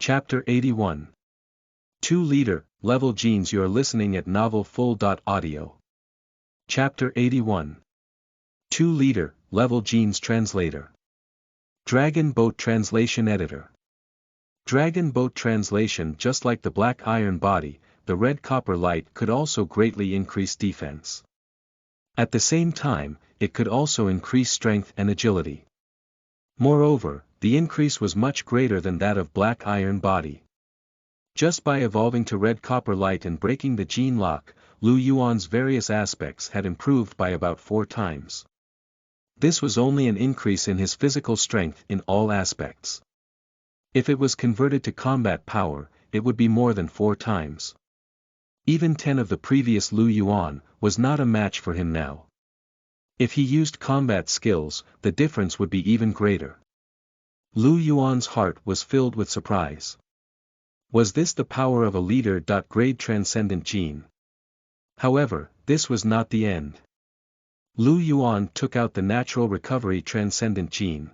Chapter 81. 2-liter, level genes. You're listening at novelfull.audio. Chapter 81. 2-liter, level genes. Translator. Dragon Boat Translation Editor. Dragon Boat Translation. Just like the black iron body, the red copper light could also greatly increase defense. At the same time, it could also increase strength and agility. Moreover, the increase was much greater than that of black iron body. Just by evolving to red copper light and breaking the gene lock, Lu Yuan's various aspects had improved by about 4 times. This was only an increase in his physical strength in all aspects. If it was converted to combat power, it would be more than 4 times. Even 10 of the previous Lu Yuan was not a match for him now. If he used combat skills, the difference would be even greater. Lu Yuan's heart was filled with surprise. Was this the power of a leader-grade transcendent gene? However, this was not the end. Lu Yuan took out the natural recovery transcendent gene.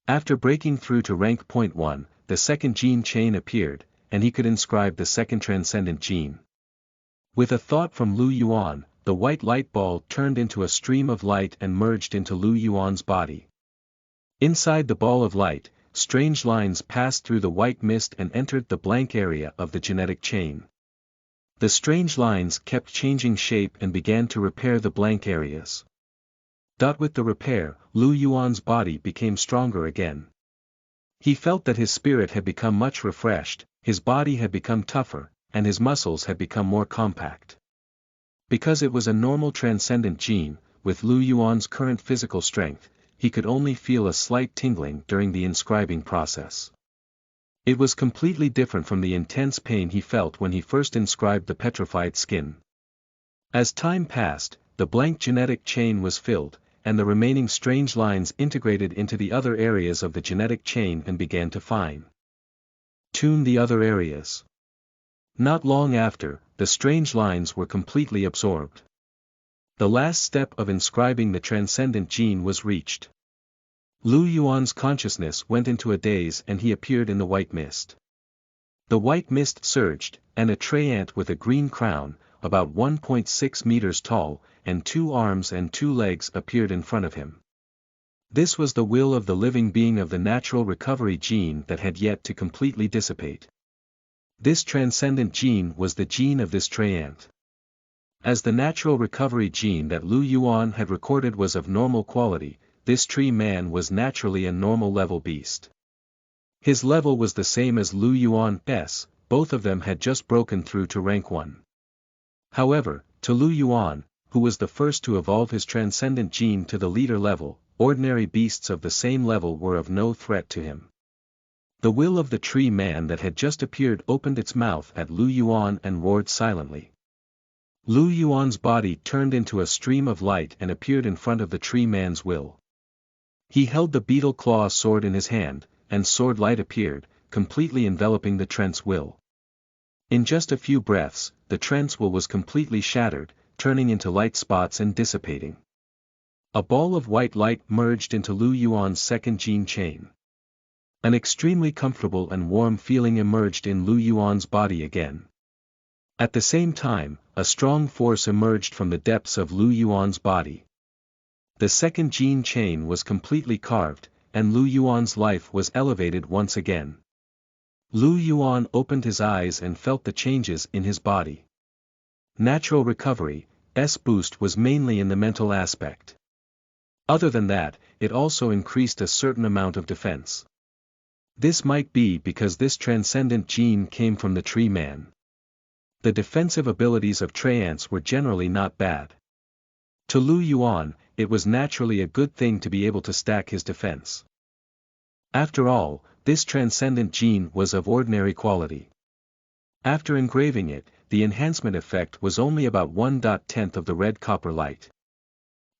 After breaking through to rank 0.1, the second gene chain appeared, and he could inscribe the second transcendent gene. With a thought from Lu Yuan, the white light ball turned into a stream of light and merged into Lu Yuan's body. Inside the ball of light, strange lines passed through the white mist and entered the blank area of the genetic chain. The strange lines kept changing shape and began to repair the blank areas. With the repair, Lu Yuan's body became stronger again. He felt that his spirit had become much refreshed, his body had become tougher, and his muscles had become more compact. Because it was a normal transcendent gene, with Lu Yuan's current physical strength, he could only feel a slight tingling during the inscribing process. It was completely different from the intense pain he felt when he first inscribed the petrified skin. As time passed, the blank genetic chain was filled, and the remaining strange lines integrated into the other areas of the genetic chain and began to fine-tune the other areas. Not long after, the strange lines were completely absorbed. The last step of inscribing the transcendent gene was reached. Lu Yuan's consciousness went into a daze and he appeared in the white mist. The white mist surged, and a tree-ant with a green crown, about 1.6 meters tall, and 2 arms and 2 legs appeared in front of him. This was the will of the living being of the natural recovery gene that had yet to completely dissipate. This transcendent gene was the gene of this tree-ant. As the natural recovery gene that Lu Yuan had recorded was of normal quality, this tree man was naturally a normal level beast. His level was the same as Lu Yuan's, both of them had just broken through to rank 1. However, to Lu Yuan, who was the first to evolve his transcendent gene to the leader level, ordinary beasts of the same level were of no threat to him. The will of the tree man that had just appeared opened its mouth at Lu Yuan and roared silently. Lu Yuan's body turned into a stream of light and appeared in front of the tree man's will. He held the beetle claw sword in his hand, and sword light appeared, completely enveloping the Trent's will. In just a few breaths, the Trent's will was completely shattered, turning into light spots and dissipating. A ball of white light merged into Lu Yuan's second gene chain. An extremely comfortable and warm feeling emerged in Lu Yuan's body again. At the same time, a strong force emerged from the depths of Lu Yuan's body. The second gene chain was completely carved, and Lu Yuan's life was elevated once again. Lu Yuan opened his eyes and felt the changes in his body. Natural recovery's boost was mainly in the mental aspect. Other than that, it also increased a certain amount of defense. This might be because this transcendent gene came from the tree man. The defensive abilities of tree-ants were generally not bad. To Lu Yuan, it was naturally a good thing to be able to stack his defense. After all, this transcendent gene was of ordinary quality. After engraving it, the enhancement effect was only about 1/10 of the red copper light.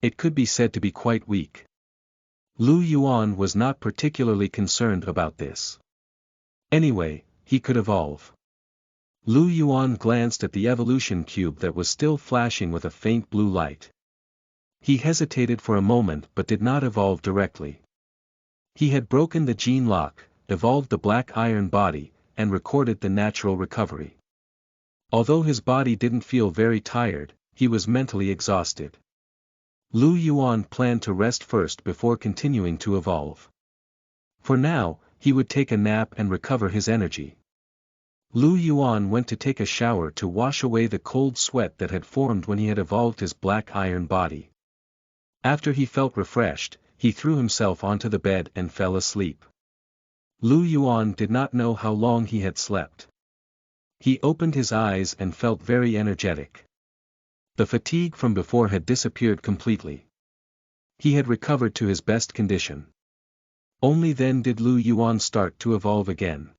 It could be said to be quite weak. Lu Yuan was not particularly concerned about this. Anyway, he could evolve. Lu Yuan glanced at the evolution cube that was still flashing with a faint blue light. He hesitated for a moment but did not evolve directly. He had broken the gene lock, evolved the black iron body, and recorded the natural recovery. Although his body didn't feel very tired, he was mentally exhausted. Lu Yuan planned to rest first before continuing to evolve. For now, he would take a nap and recover his energy. Lu Yuan went to take a shower to wash away the cold sweat that had formed when he had evolved his black iron body. After he felt refreshed, he threw himself onto the bed and fell asleep. Lu Yuan did not know how long he had slept. He opened his eyes and felt very energetic. The fatigue from before had disappeared completely. He had recovered to his best condition. Only then did Lu Yuan start to evolve again.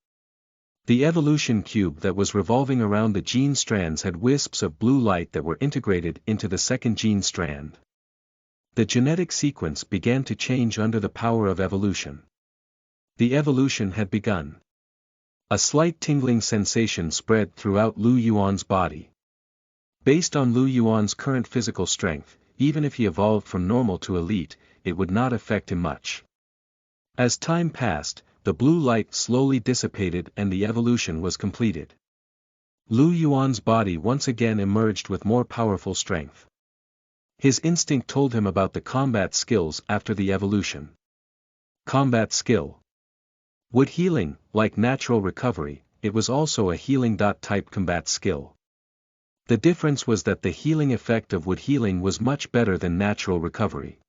The evolution cube that was revolving around the gene strands had wisps of blue light that were integrated into the second gene strand. The genetic sequence began to change under the power of evolution. The evolution had begun. A slight tingling sensation spread throughout Lu Yuan's body. Based on Lu Yuan's current physical strength, even if he evolved from normal to elite, it would not affect him much. As time passed, the blue light slowly dissipated and the evolution was completed. Lu Yuan's body once again emerged with more powerful strength. His instinct told him about the combat skills after the evolution. Combat skill. Wood healing, like natural recovery, it was also a healing-type combat skill. The difference was that the healing effect of wood healing was much better than natural recovery.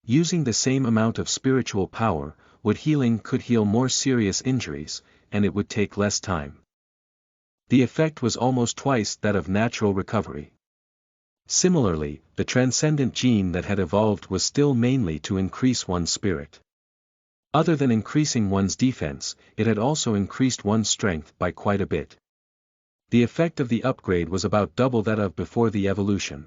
Using the same amount of spiritual power, wood healing could heal more serious injuries, and it would take less time. The effect was almost twice that of natural recovery. Similarly, the transcendent gene that had evolved was still mainly to increase one's spirit. Other than increasing one's defense, it had also increased one's strength by quite a bit. The effect of the upgrade was about double that of before the evolution.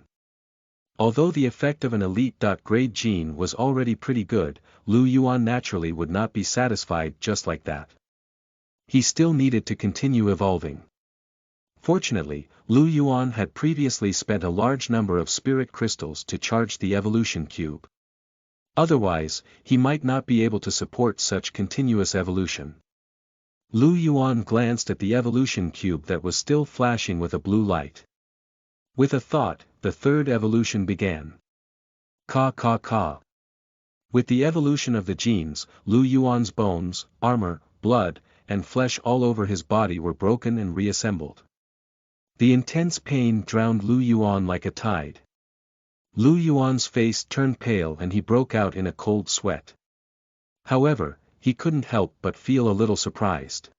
Although the effect of an elite-grade gene was already pretty good, Lu Yuan naturally would not be satisfied just like that. He still needed to continue evolving. Fortunately, Lu Yuan had previously spent a large number of spirit crystals to charge the evolution cube. Otherwise, he might not be able to support such continuous evolution. Lu Yuan glanced at the evolution cube that was still flashing with a blue light. With a thought, the third evolution began. Ka. With the evolution of the genes, Lu Yuan's bones, armor, blood, and flesh all over his body were broken and reassembled. The intense pain drowned Lu Yuan like a tide. Lu Yuan's face turned pale and he broke out in a cold sweat. However, he couldn't help but feel a little surprised.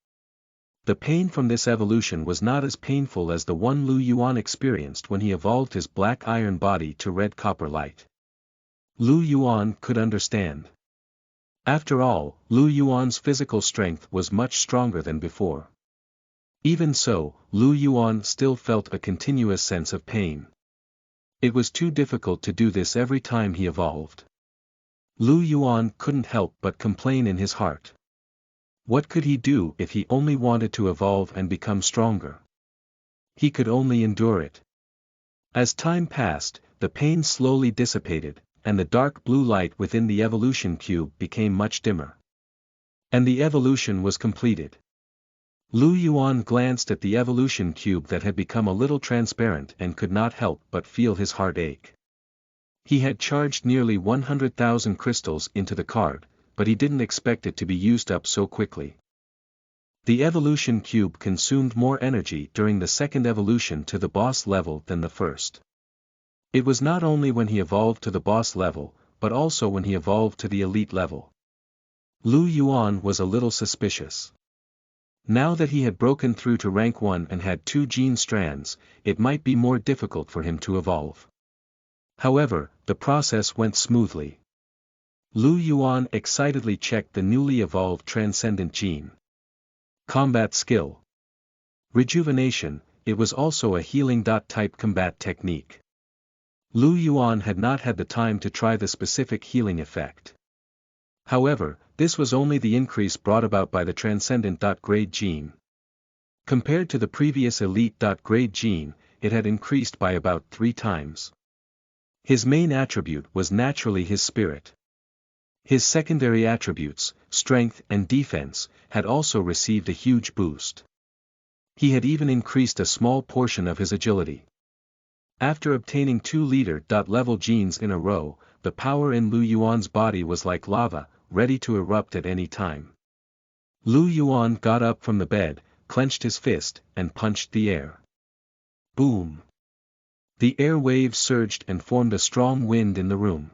The pain from this evolution was not as painful as the one Lu Yuan experienced when he evolved his black iron body to red copper light. Lu Yuan could understand. After all, Lu Yuan's physical strength was much stronger than before. Even so, Lu Yuan still felt a continuous sense of pain. It was too difficult to do this every time he evolved. Lu Yuan couldn't help but complain in his heart. What could he do if he only wanted to evolve and become stronger? He could only endure it. As time passed, the pain slowly dissipated, and the dark blue light within the evolution cube became much dimmer. And the evolution was completed. Lu Yuan glanced at the evolution cube that had become a little transparent and could not help but feel his heart ache. He had charged nearly 100,000 crystals into the card, but he didn't expect it to be used up so quickly. The evolution cube consumed more energy during the second evolution to the boss level than the first. It was not only when he evolved to the boss level, but also when he evolved to the elite level. Lu Yuan was a little suspicious. Now that he had broken through to rank 1 and had 2 gene strands, it might be more difficult for him to evolve. However, the process went smoothly. Lu Yuan excitedly checked the newly evolved transcendent gene. Combat skill. Rejuvenation, it was also a healing-type combat technique. Lu Yuan had not had the time to try the specific healing effect. However, this was only the increase brought about by the transcendent-grade gene. Compared to the previous elite-grade gene, it had increased by about 3 times. His main attribute was naturally his spirit. His secondary attributes, strength and defense, had also received a huge boost. He had even increased a small portion of his agility. After obtaining 2 leader-level genes in a row, the power in Lu Yuan's body was like lava, ready to erupt at any time. Lu Yuan got up from the bed, clenched his fist, and punched the air. Boom! The air waves surged and formed a strong wind in the room.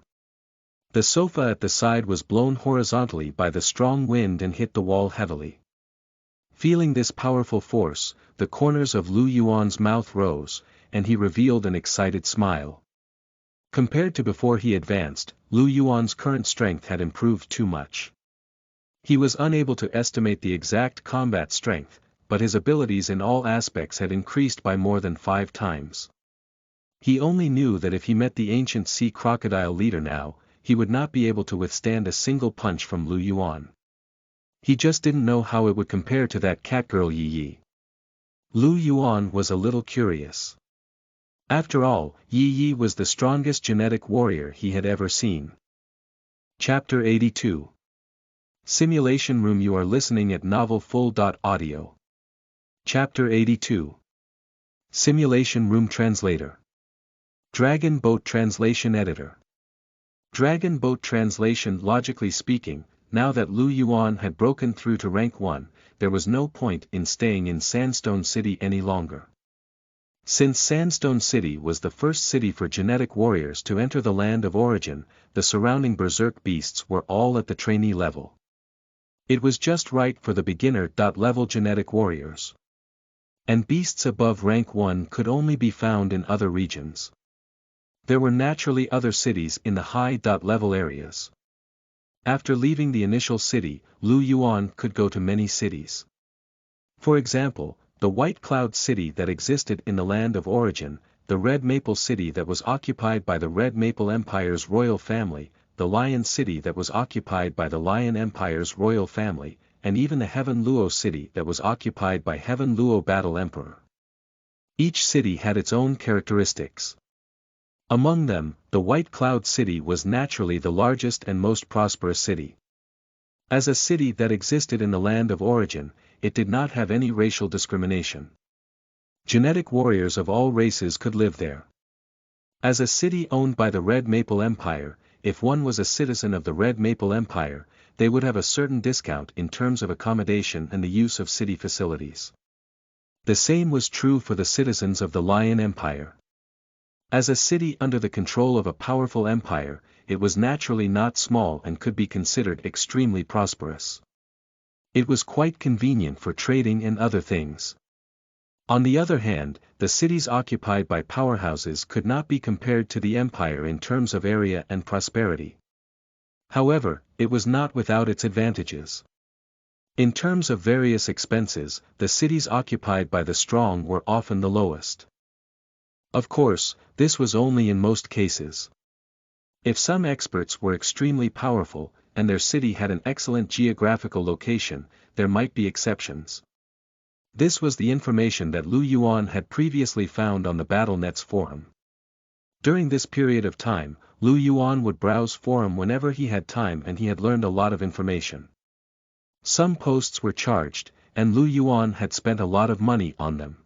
The sofa at the side was blown horizontally by the strong wind and hit the wall heavily. Feeling this powerful force, the corners of Lu Yuan's mouth rose, and he revealed an excited smile. Compared to before he advanced, Lu Yuan's current strength had improved too much. He was unable to estimate the exact combat strength, but his abilities in all aspects had increased by more than 5 times. He only knew that if he met the ancient sea crocodile leader now, he would not be able to withstand a single punch from Lu Yuan. He just didn't know how it would compare to that catgirl Yi Yi. Lu Yuan was a little curious. After all, Yi Yi was the strongest genetic warrior he had ever seen. Chapter 82. Simulation Room. You are listening at novelfull.audio. Chapter 82. Simulation Room. Translator. Dragon Boat Translation Editor. Dragon Boat Translation. Logically speaking, now that Lu Yuan had broken through to rank 1, there was no point in staying in Sandstone City any longer. Since Sandstone City was the first city for genetic warriors to enter the land of origin, the surrounding berserk beasts were all at the trainee level. It was just right for the beginner-level genetic warriors. And beasts above rank 1 could only be found in other regions. There were naturally other cities in the high-level areas. After leaving the initial city, Lu Yuan could go to many cities. For example, the White Cloud City that existed in the land of origin, the Red Maple City that was occupied by the Red Maple Empire's royal family, the Lion City that was occupied by the Lion Empire's royal family, and even the Heaven Luo City that was occupied by Heaven Luo Battle Emperor. Each city had its own characteristics. Among them, the White Cloud City was naturally the largest and most prosperous city. As a city that existed in the land of origin, it did not have any racial discrimination. Genetic warriors of all races could live there. As a city owned by the Red Maple Empire, if one was a citizen of the Red Maple Empire, they would have a certain discount in terms of accommodation and the use of city facilities. The same was true for the citizens of the Lion Empire. As a city under the control of a powerful empire, it was naturally not small and could be considered extremely prosperous. It was quite convenient for trading and other things. On the other hand, the cities occupied by powerhouses could not be compared to the empire in terms of area and prosperity. However, it was not without its advantages. In terms of various expenses, the cities occupied by the strong were often the lowest. Of course, this was only in most cases. If some experts were extremely powerful, and their city had an excellent geographical location, there might be exceptions. This was the information that Lu Yuan had previously found on the BattleNet's forum. During this period of time, Lu Yuan would browse forum whenever he had time, and he had learned a lot of information. Some posts were charged, and Lu Yuan had spent a lot of money on them.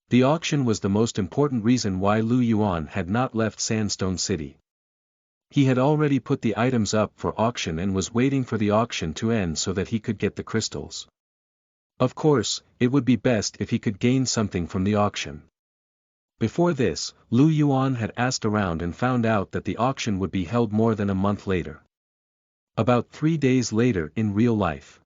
The auction was the most important reason why Lu Yuan had not left Sandstone City. He had already put the items up for auction and was waiting for the auction to end so that he could get the crystals. Of course, it would be best if he could gain something from the auction. Before this, Lu Yuan had asked around and found out that the auction would be held more than a month later. About 3 days later in real life.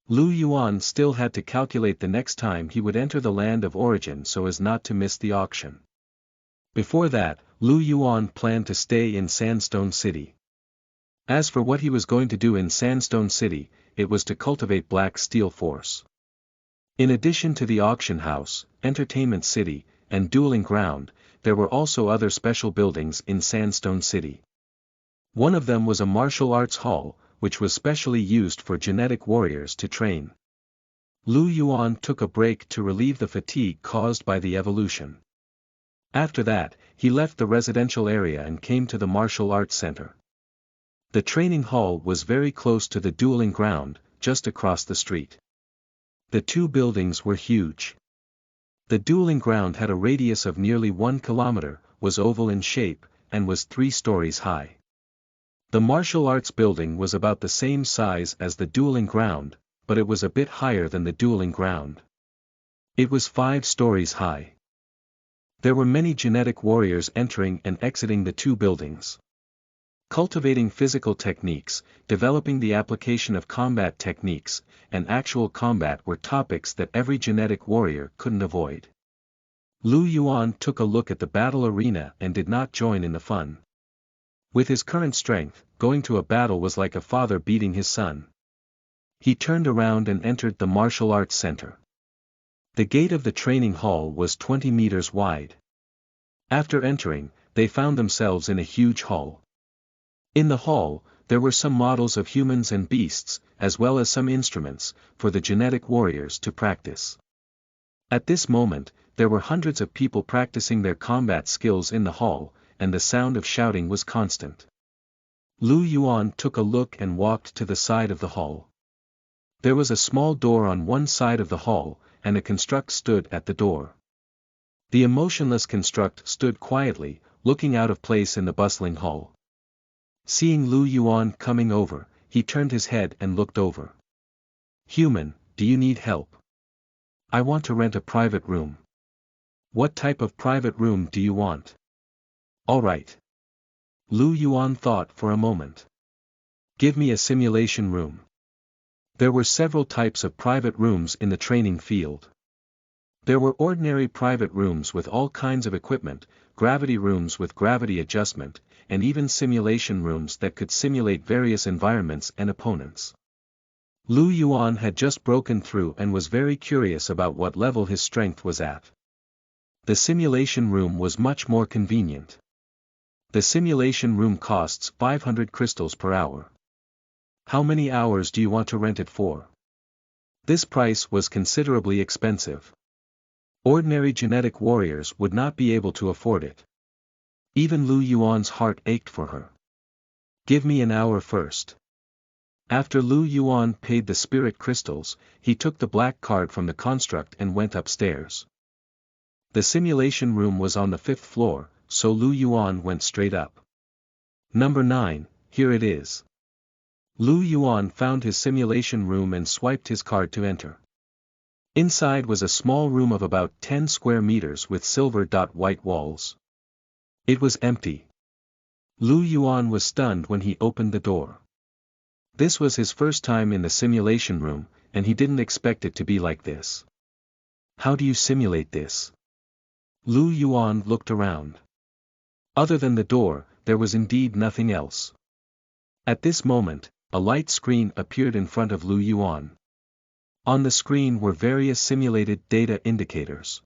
Lu Yuan still had to calculate the next time he would enter the land of origin so as not to miss the auction. Before that, Lu Yuan planned to stay in Sandstone City. As for what he was going to do in Sandstone City, it was to cultivate Black Steel Force. In addition to the auction house, entertainment city, and dueling ground, there were also other special buildings in Sandstone City. One of them was a martial arts hall, which was specially used for genetic warriors to train. Lu Yuan took a break to relieve the fatigue caused by the evolution. After that, he left the residential area and came to the martial arts center. The training hall was very close to the dueling ground, just across the street. The two buildings were huge. The dueling ground had a radius of nearly 1 kilometer, was oval in shape, and was 3 stories high. The martial arts building was about the same size as the dueling ground, but it was a bit higher than the dueling ground. It was 5 stories high. There were many genetic warriors entering and exiting the two buildings. Cultivating physical techniques, developing the application of combat techniques, and actual combat were topics that every genetic warrior couldn't avoid. Lu Yuan took a look at the battle arena and did not join in the fun. With his current strength, going to a battle was like a father beating his son. He turned around and entered the martial arts center. The gate of the training hall was 20 meters wide. After entering, they found themselves in a huge hall. In the hall, there were some models of humans and beasts, as well as some instruments, for the genetic warriors to practice. At this moment, there were hundreds of people practicing their combat skills in the hall, and the sound of shouting was constant. Lu Yuan took a look and walked to the side of the hall. There was a small door on one side of the hall, and a construct stood at the door. The emotionless construct stood quietly, looking out of place in the bustling hall. Seeing Lu Yuan coming over, he turned his head and looked over. "Human, do you need help? I want to rent a private room." "What type of private room do you want?" "All right." Lu Yuan thought for a moment. "Give me a simulation room." There were several types of private rooms in the training field. There were ordinary private rooms with all kinds of equipment, gravity rooms with gravity adjustment, and even simulation rooms that could simulate various environments and opponents. Lu Yuan had just broken through and was very curious about what level his strength was at. The simulation room was much more convenient. The simulation room costs 500 crystals per hour. "How many hours do you want to rent it for?" This price was considerably expensive. Ordinary genetic warriors would not be able to afford it. Even Lu Yuan's heart ached for her. "Give me an hour first." After Lu Yuan paid the spirit crystals, he took the black card from the construct and went upstairs. The simulation room was on the 5th floor, so Lu Yuan went straight up. "Number 9, here it is." Lu Yuan found his simulation room and swiped his card to enter. Inside was a small room of about 10 square meters with silver-white walls. It was empty. Lu Yuan was stunned when he opened the door. This was his first time in the simulation room, and he didn't expect it to be like this. "How do you simulate this?" Lu Yuan looked around. Other than the door, there was indeed nothing else. At this moment, a light screen appeared in front of Lu Yuan. On the screen were various simulated data indicators.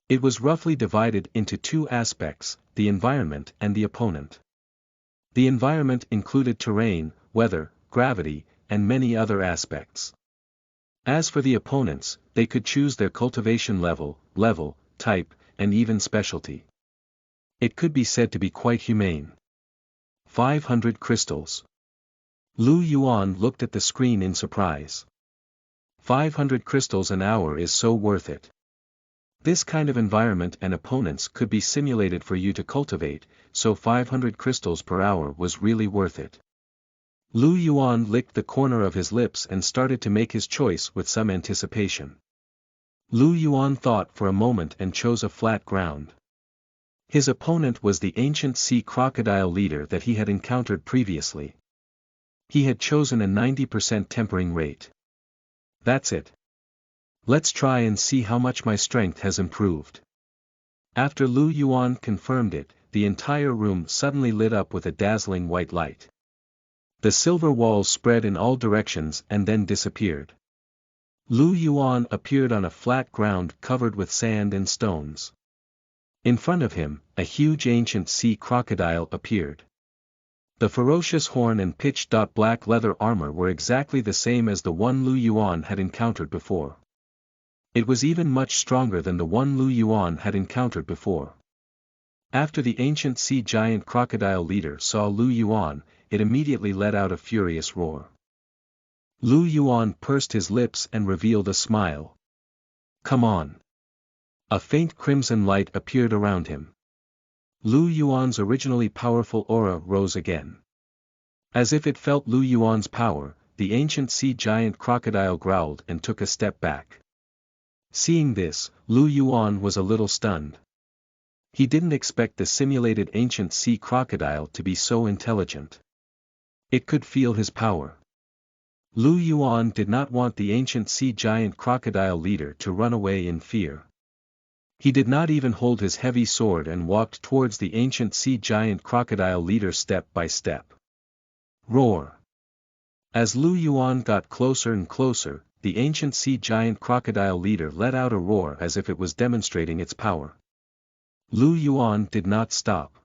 It was roughly divided into two aspects, the environment and the opponent. The environment included terrain, weather, gravity, and many other aspects. As for the opponents, they could choose their cultivation level, type, and even specialty. It could be said to be quite humane. 500 crystals. Lu Yuan looked at the screen in surprise. 500 crystals an hour is so worth it. This kind of environment and opponents could be simulated for you to cultivate, so 500 crystals per hour was really worth it. Lu Yuan licked the corner of his lips and started to make his choice with some anticipation. Lu Yuan thought for a moment and chose a flat ground. His opponent was the ancient sea crocodile leader that he had encountered previously. He had chosen a 90% tempering rate. "That's it. Let's try and see how much my strength has improved." After Lu Yuan confirmed it, the entire room suddenly lit up with a dazzling white light. The silver walls spread in all directions and then disappeared. Lu Yuan appeared on a flat ground covered with sand and stones. In front of him, a huge ancient sea crocodile appeared. The ferocious horn and pitch-black leather armor were exactly the same as the one Lu Yuan had encountered before. It was even much stronger than the one Lu Yuan had encountered before. After the ancient sea giant crocodile leader saw Lu Yuan, it immediately let out a furious roar. Lu Yuan pursed his lips and revealed a smile. Come on. A faint crimson light appeared around him. Lu Yuan's originally powerful aura rose again. As if it felt Lu Yuan's power, the ancient sea giant crocodile growled and took a step back. Seeing this, Lu Yuan was a little stunned. He didn't expect the simulated ancient sea crocodile to be so intelligent. It could feel his power. Lu Yuan did not want the ancient sea giant crocodile leader to run away in fear. He did not even hold his heavy sword and walked towards the ancient sea giant crocodile leader step by step. Roar! As Lu Yuan got closer and closer, the ancient sea giant crocodile leader let out a roar as if it was demonstrating its power. Lu Yuan did not stop.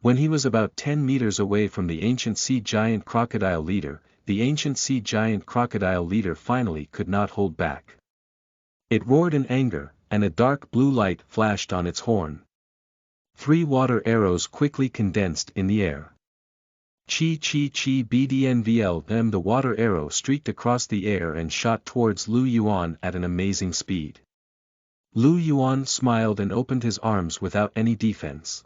When he was about 10 meters away from the ancient sea giant crocodile leader, the ancient sea giant crocodile leader finally could not hold back. It roared in anger, and a dark blue light flashed on its horn. 3 water arrows quickly condensed in the air. Chi chi chi bdnvl. The water arrow streaked across the air and shot towards Lu Yuan at an amazing speed. Lu Yuan smiled and opened his arms without any defense.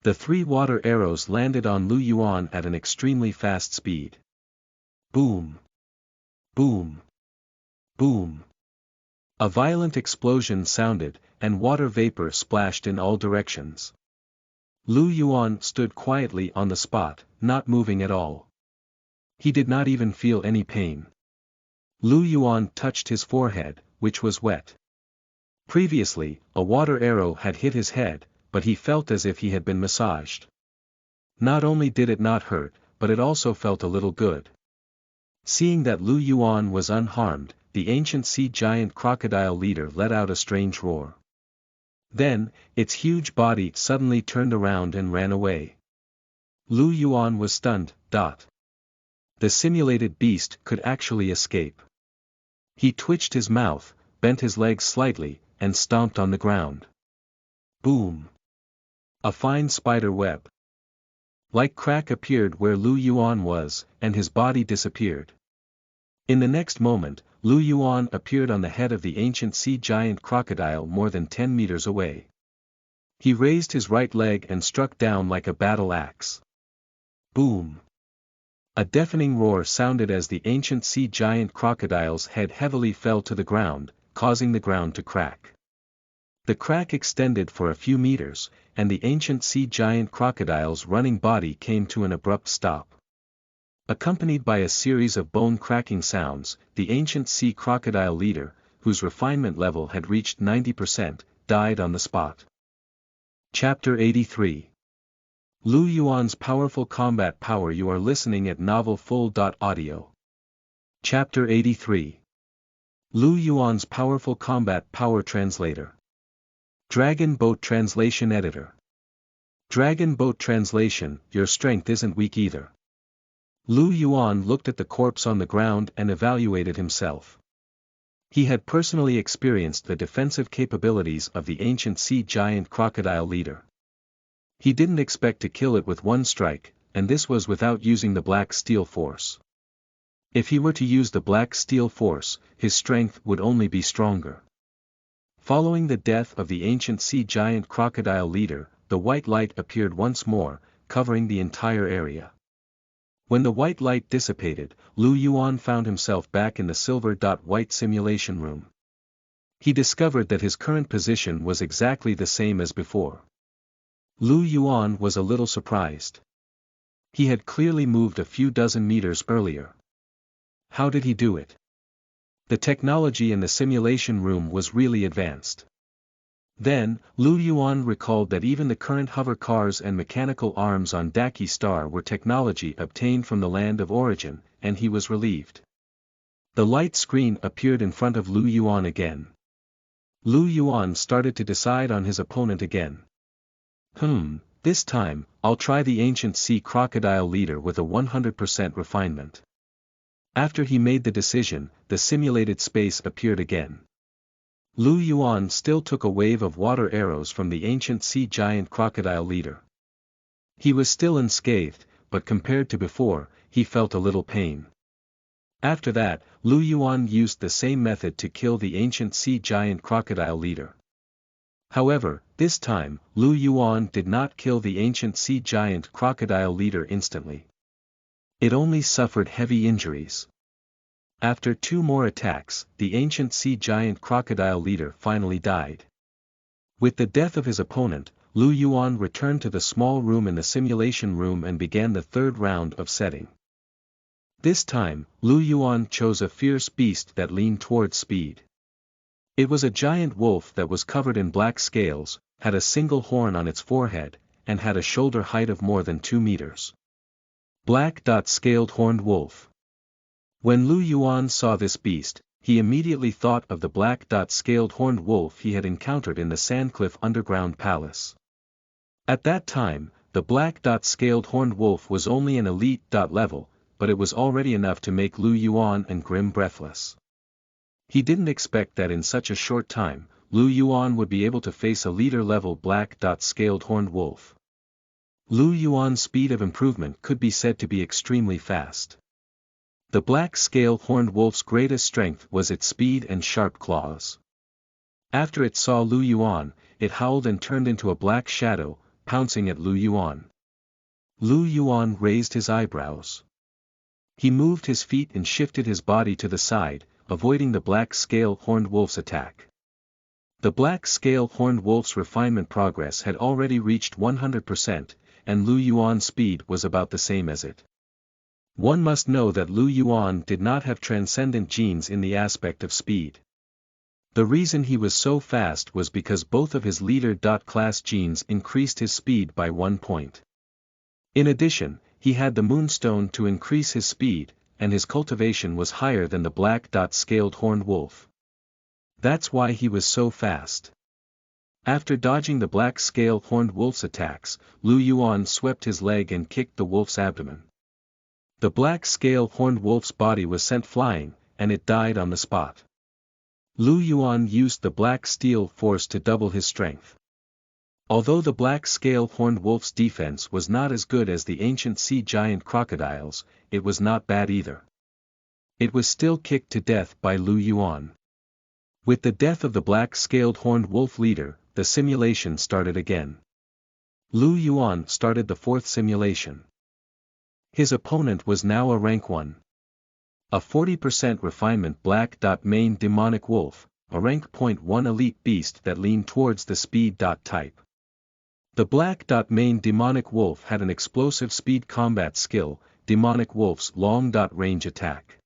The 3 water arrows landed on Lu Yuan at an extremely fast speed. Boom! Boom! Boom! A violent explosion sounded, and water vapor splashed in all directions. Lu Yuan stood quietly on the spot, not moving at all. He did not even feel any pain. Lu Yuan touched his forehead, which was wet. Previously, a water arrow had hit his head, but he felt as if he had been massaged. Not only did it not hurt, but it also felt a little good. Seeing that Lu Yuan was unharmed, the ancient sea giant crocodile leader let out a strange roar. Then, its huge body suddenly turned around and ran away. Lu Yuan was stunned. The simulated beast could actually escape. He twitched his mouth, bent his legs slightly, and stomped on the ground. Boom! A fine spider web. Like crack appeared where Lu Yuan was, and his body disappeared. In the next moment, Lu Yuan appeared on the head of the ancient sea giant crocodile more than 10 meters away. He raised his right leg and struck down like a battle axe. Boom! A deafening roar sounded as the ancient sea giant crocodile's head heavily fell to the ground, causing the ground to crack. The crack extended for a few meters, and the ancient sea giant crocodile's running body came to an abrupt stop. Accompanied by a series of bone-cracking sounds, the ancient sea crocodile leader, whose refinement level had reached 90%, died on the spot. Chapter 83. Lu Yuan's Powerful Combat Power. You are listening at novelfull.audio. Chapter 83. Lu Yuan's Powerful Combat Power. Translator. Dragon Boat Translation Editor. Dragon Boat Translation. Your strength isn't weak either. Lu Yuan looked at the corpse on the ground and evaluated himself. He had personally experienced the defensive capabilities of the ancient sea giant crocodile leader. He didn't expect to kill it with one strike, and this was without using the Black Steel Force. If he were to use the Black Steel Force, his strength would only be stronger. Following the death of the ancient sea giant crocodile leader, the white light appeared once more, covering the entire area. When the white light dissipated, Lu Yuan found himself back in the silver-white simulation room. He discovered that his current position was exactly the same as before. Lu Yuan was a little surprised. He had clearly moved a few dozen meters earlier. How did he do it? The technology in the simulation room was really advanced. Then, Lu Yuan recalled that even the current hover cars and mechanical arms on Daki Star were technology obtained from the land of origin, and he was relieved. The light screen appeared in front of Lu Yuan again. Lu Yuan started to decide on his opponent again. This time, I'll try the ancient sea crocodile leader with a 100% refinement. After he made the decision, the simulated space appeared again. Lu Yuan still took a wave of water arrows from the ancient sea giant crocodile leader. He was still unscathed, but compared to before, he felt a little pain. After that, Lu Yuan used the same method to kill the ancient sea giant crocodile leader. However, this time, Lu Yuan did not kill the ancient sea giant crocodile leader instantly. It only suffered heavy injuries. After 2 more attacks, the ancient sea giant crocodile leader finally died. With the death of his opponent, Lu Yuan returned to the small room in the simulation room and began the 3rd round of setting. This time, Lu Yuan chose a fierce beast that leaned towards speed. It was a giant wolf that was covered in black scales, had a single horn on its forehead, and had a shoulder height of more than 2 meters. Black-scaled horned wolf. When Lu Yuan saw this beast, he immediately thought of the black-scaled horned wolf he had encountered in the Sandcliff Underground Palace. At that time, the black-scaled horned wolf was only an elite level, but it was already enough to make Lu Yuan and Grim breathless. He didn't expect that in such a short time, Lu Yuan would be able to face a leader-level black-scaled horned wolf. Lu Yuan's speed of improvement could be said to be extremely fast. The black-scaled horned wolf's greatest strength was its speed and sharp claws. After it saw Lu Yuan, it howled and turned into a black shadow, pouncing at Lu Yuan. Lu Yuan raised his eyebrows. He moved his feet and shifted his body to the side, avoiding the black-scaled horned wolf's attack. The black-scaled horned wolf's refinement progress had already reached 100%, and Lu Yuan's speed was about the same as it. One must know that Lu Yuan did not have transcendent genes in the aspect of speed. The reason he was so fast was because both of his leader-class genes increased his speed by 1 point. In addition, he had the moonstone to increase his speed, and his cultivation was higher than the black-scaled horned wolf. That's why he was so fast. After dodging the black-scaled horned wolf's attacks, Lu Yuan swept his leg and kicked the wolf's abdomen. The black-scaled horned wolf's body was sent flying, and it died on the spot. Lu Yuan used the black steel force to double his strength. Although the black-scaled horned wolf's defense was not as good as the ancient sea giant crocodiles, it was not bad either. It was still kicked to death by Lu Yuan. With the death of the black-scaled horned wolf leader, the simulation started again. Lu Yuan started the 4th simulation. His opponent was now a rank 1. A 40% refinement black-mane demonic wolf, a rank 1 elite beast that leaned towards the speed type. The black-mane demonic wolf had an explosive speed combat skill, demonic wolf's long-range attack.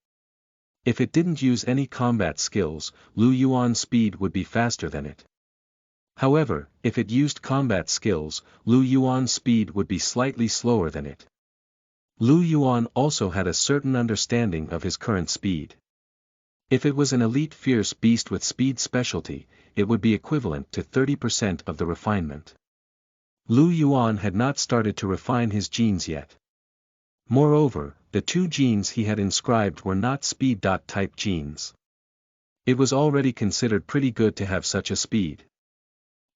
If it didn't use any combat skills, Lu Yuan's speed would be faster than it. However, if it used combat skills, Lu Yuan's speed would be slightly slower than it. Lu Yuan also had a certain understanding of his current speed. If it was an elite fierce beast with speed specialty, it would be equivalent to 30% of the refinement. Lu Yuan had not started to refine his genes yet. Moreover, the 2 genes he had inscribed were not speed-type genes. It was already considered pretty good to have such a speed.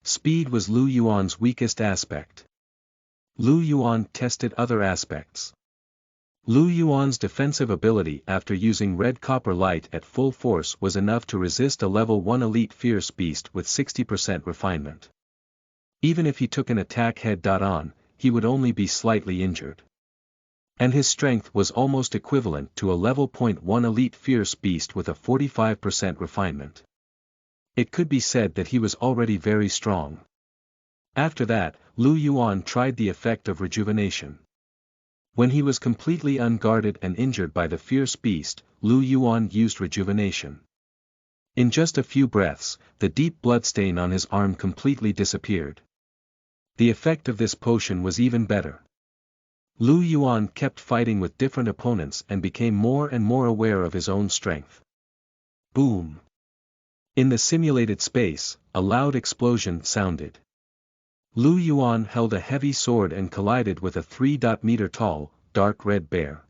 Speed was Lu Yuan's weakest aspect. Lu Yuan tested other aspects. Lu Yuan's defensive ability after using red copper light at full force was enough to resist a level 1 elite fierce beast with 60% refinement. Even if he took an attack head-on, he would only be slightly injured. And his strength was almost equivalent to a level 1 elite fierce beast with a 45% refinement. It could be said that he was already very strong. After that, Lu Yuan tried the effect of rejuvenation. When he was completely unguarded and injured by the fierce beast, Lu Yuan used rejuvenation. In just a few breaths, the deep bloodstain on his arm completely disappeared. The effect of this potion was even better. Lu Yuan kept fighting with different opponents and became more and more aware of his own strength. Boom! In the simulated space, a loud explosion sounded. Lu Yuan held a heavy sword and collided with a 3-meter-tall, dark red bear.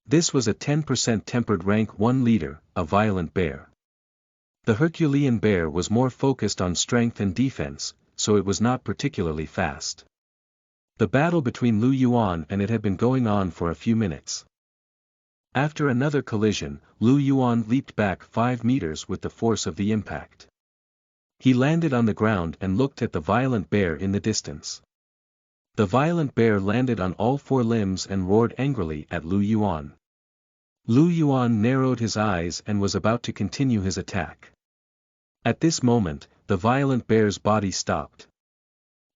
This was a 10% tempered rank 1 leader, a violent bear. The Herculean bear was more focused on strength and defense, so it was not particularly fast. The battle between Lu Yuan and it had been going on for a few minutes. After another collision, Lu Yuan leaped back 5 meters with the force of the impact. He landed on the ground and looked at the violent bear in the distance. The violent bear landed on all 4 limbs and roared angrily at Lu Yuan. Lu Yuan narrowed his eyes and was about to continue his attack. At this moment, the violent bear's body stopped.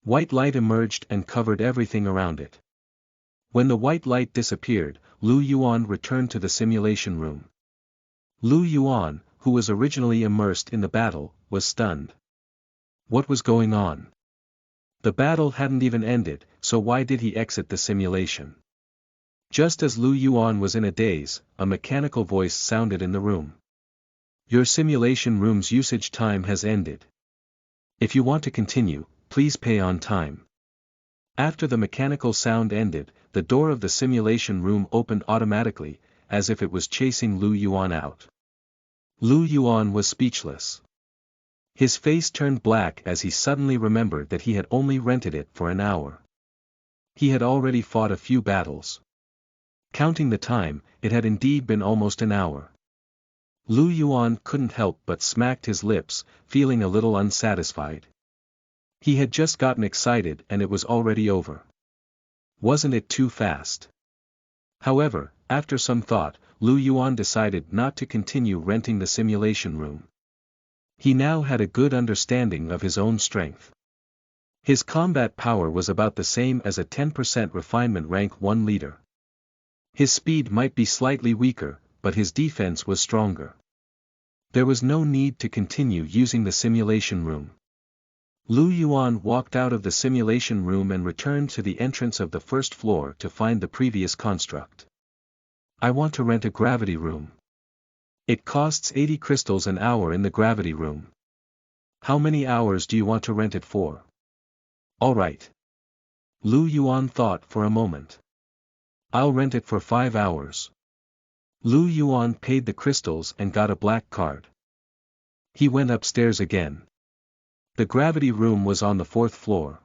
White light emerged and covered everything around it. When the white light disappeared, Lu Yuan returned to the simulation room. Lu Yuan, who was originally immersed in the battle, was stunned. What was going on? The battle hadn't even ended, so why did he exit the simulation? Just as Lu Yuan was in a daze, a mechanical voice sounded in the room. Your simulation room's usage time has ended. If you want to continue, please pay on time. After the mechanical sound ended, the door of the simulation room opened automatically, as if it was chasing Lu Yuan out. Lu Yuan was speechless. His face turned black as he suddenly remembered that he had only rented it for an hour. He had already fought a few battles. Counting the time, it had indeed been almost an hour. Lu Yuan couldn't help but smacked his lips, feeling a little unsatisfied. He had just gotten excited and it was already over. Wasn't it too fast? However, after some thought, Lu Yuan decided not to continue renting the simulation room. He now had a good understanding of his own strength. His combat power was about the same as a 10% refinement rank 1 leader. His speed might be slightly weaker, but his defense was stronger. There was no need to continue using the simulation room. Lu Yuan walked out of the simulation room and returned to the entrance of the first floor to find the previous construct. I want to rent a gravity room. It costs 80 crystals an hour in the gravity room. How many hours do you want to rent it for? All right. Lu Yuan thought for a moment. I'll rent it for 5 hours. Lu Yuan paid the crystals and got a black card. He went upstairs again. The gravity room was on the 4th floor.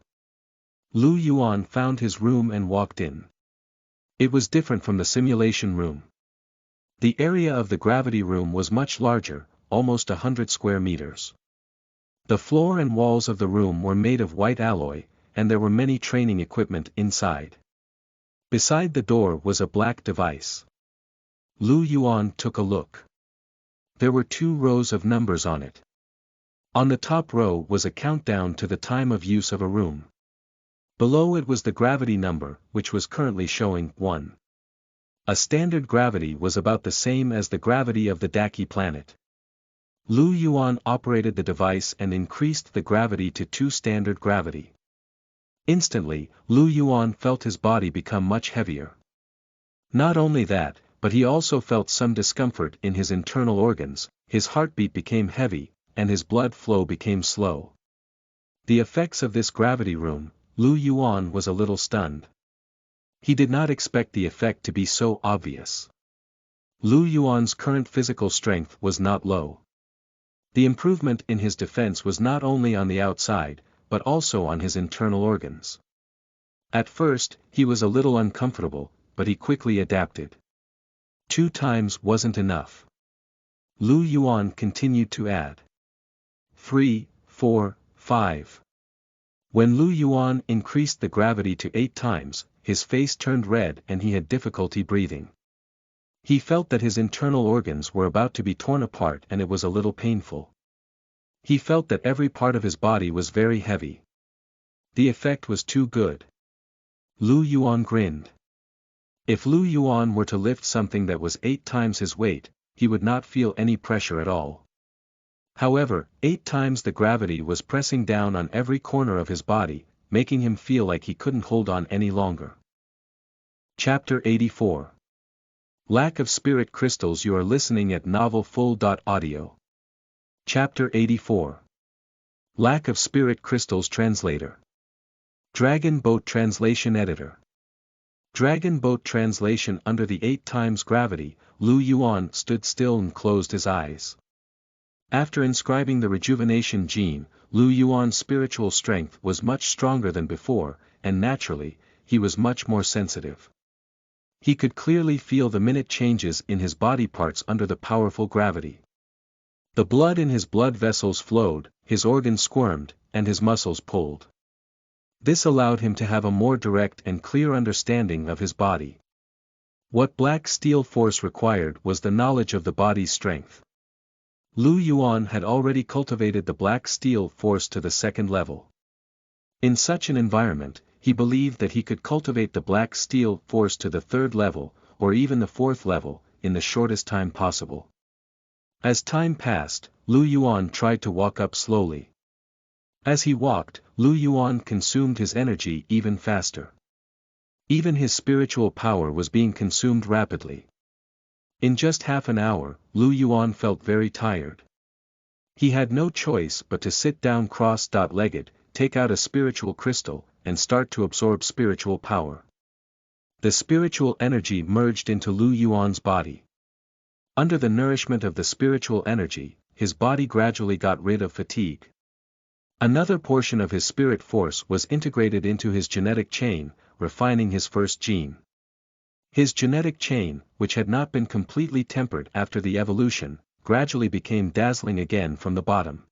Lu Yuan found his room and walked in. It was different from the simulation room. The area of the gravity room was much larger, almost 100 square meters. The floor and walls of the room were made of white alloy, and there were many training equipment inside. Beside the door was a black device. Lu Yuan took a look. There were 2 rows of numbers on it. On the top row was a countdown to the time of use of a room. Below it was the gravity number, which was currently showing 1. A standard gravity was about the same as the gravity of the Daki planet. Lu Yuan operated the device and increased the gravity to 2 standard gravity. Instantly, Lu Yuan felt his body become much heavier. Not only that, but he also felt some discomfort in his internal organs, his heartbeat became heavy, and his blood flow became slow. The effects of this gravity room, Lu Yuan was a little stunned. He did not expect the effect to be so obvious. Lu Yuan's current physical strength was not low. The improvement in his defense was not only on the outside, but also on his internal organs. At first, he was a little uncomfortable, but he quickly adapted. 2 times wasn't enough. Lu Yuan continued to add 3, 4, 5. When Lu Yuan increased the gravity to 8 times, his face turned red and he had difficulty breathing. He felt that his internal organs were about to be torn apart and it was a little painful. He felt that every part of his body was very heavy. The effect was too good. Lu Yuan grinned. If Lu Yuan were to lift something that was 8 times his weight, he would not feel any pressure at all. However, 8 times the gravity was pressing down on every corner of his body, making him feel like he couldn't hold on any longer. Chapter 84. Lack of Spirit Crystals. You are listening at novelfull.audio. Chapter 84. Lack of Spirit Crystals. Translator. Dragon Boat Translation Editor. Dragon Boat Translation. Under the 8 times gravity, Lu Yuan stood still and closed his eyes. After inscribing the rejuvenation gene, Lu Yuan's spiritual strength was much stronger than before, and naturally, he was much more sensitive. He could clearly feel the minute changes in his body parts under the powerful gravity. The blood in his blood vessels flowed, his organs squirmed, and his muscles pulled. This allowed him to have a more direct and clear understanding of his body. What black steel force required was the knowledge of the body's strength. Lu Yuan had already cultivated the black steel force to the second level. In such an environment, he believed that he could cultivate the black steel force to the third level, or even the fourth level, in the shortest time possible. As time passed, Lu Yuan tried to walk up slowly. As he walked, Lu Yuan consumed his energy even faster. Even his spiritual power was being consumed rapidly. In just half an hour, Lu Yuan felt very tired. He had no choice but to sit down cross-legged, take out a spiritual crystal, and start to absorb spiritual power. The spiritual energy merged into Lu Yuan's body. Under the nourishment of the spiritual energy, his body gradually got rid of fatigue. Another portion of his spirit force was integrated into his genetic chain, refining his first gene. His genetic chain, which had not been completely tempered after the evolution, gradually became dazzling again from the bottom.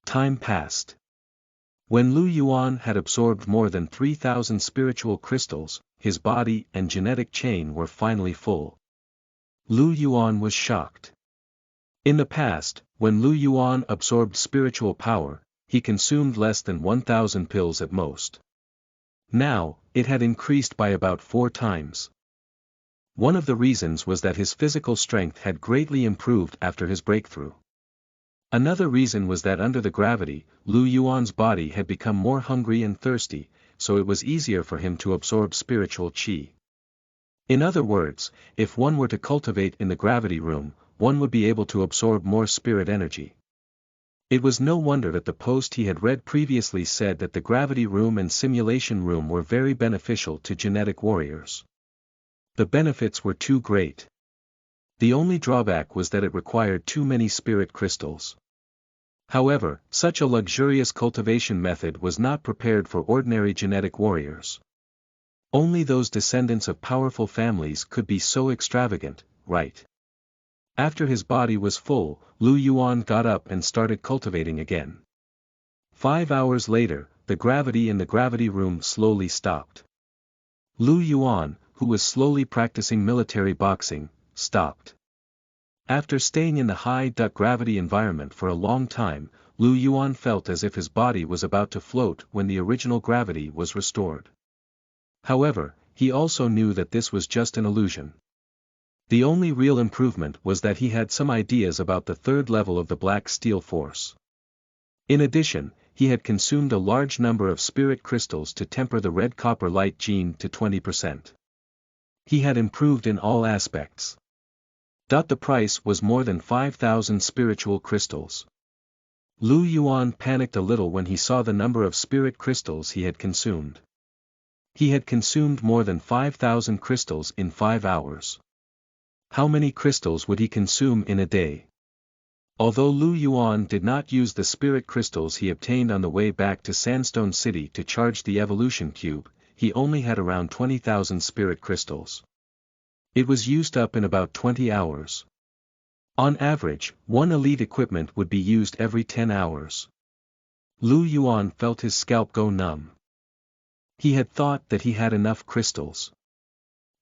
Time passed. When Lu Yuan had absorbed more than 3,000 spiritual crystals, his body and genetic chain were finally full. Lu Yuan was shocked. In the past, when Lu Yuan absorbed spiritual power, he consumed less than 1,000 pills at most. Now, it had increased by about 4 times. One of the reasons was that his physical strength had greatly improved after his breakthrough. Another reason was that under the gravity, Lu Yuan's body had become more hungry and thirsty, so it was easier for him to absorb spiritual qi. In other words, if one were to cultivate in the gravity room, one would be able to absorb more spirit energy. It was no wonder that the post he had read previously said that the gravity room and simulation room were very beneficial to genetic warriors. The benefits were too great. The only drawback was that it required too many spirit crystals. However, such a luxurious cultivation method was not prepared for ordinary genetic warriors. Only those descendants of powerful families could be so extravagant, right? After his body was full, Lu Yuan got up and started cultivating again. 5 hours later, the gravity in the gravity room slowly stopped. Lu Yuan, who was slowly practicing military boxing, stopped. After staying in the high-gravity environment for a long time, Lu Yuan felt as if his body was about to float when the original gravity was restored. However, he also knew that this was just an illusion. The only real improvement was that he had some ideas about the third level of the black steel force. In addition, he had consumed a large number of spirit crystals to temper the red copper light gene to 20%. He had improved in all aspects. The price was more than 5,000 spiritual crystals. Lu Yuan panicked a little when he saw the number of spirit crystals he had consumed. He had consumed more than 5,000 crystals in 5 hours. How many crystals would he consume in a day? Although Lu Yuan did not use the spirit crystals he obtained on the way back to Sandstone City to charge the evolution cube, he only had around 20,000 spirit crystals. It was used up in about 20 hours. On average, one elite equipment would be used every 10 hours. Lu Yuan felt his scalp go numb. He had thought that he had enough crystals.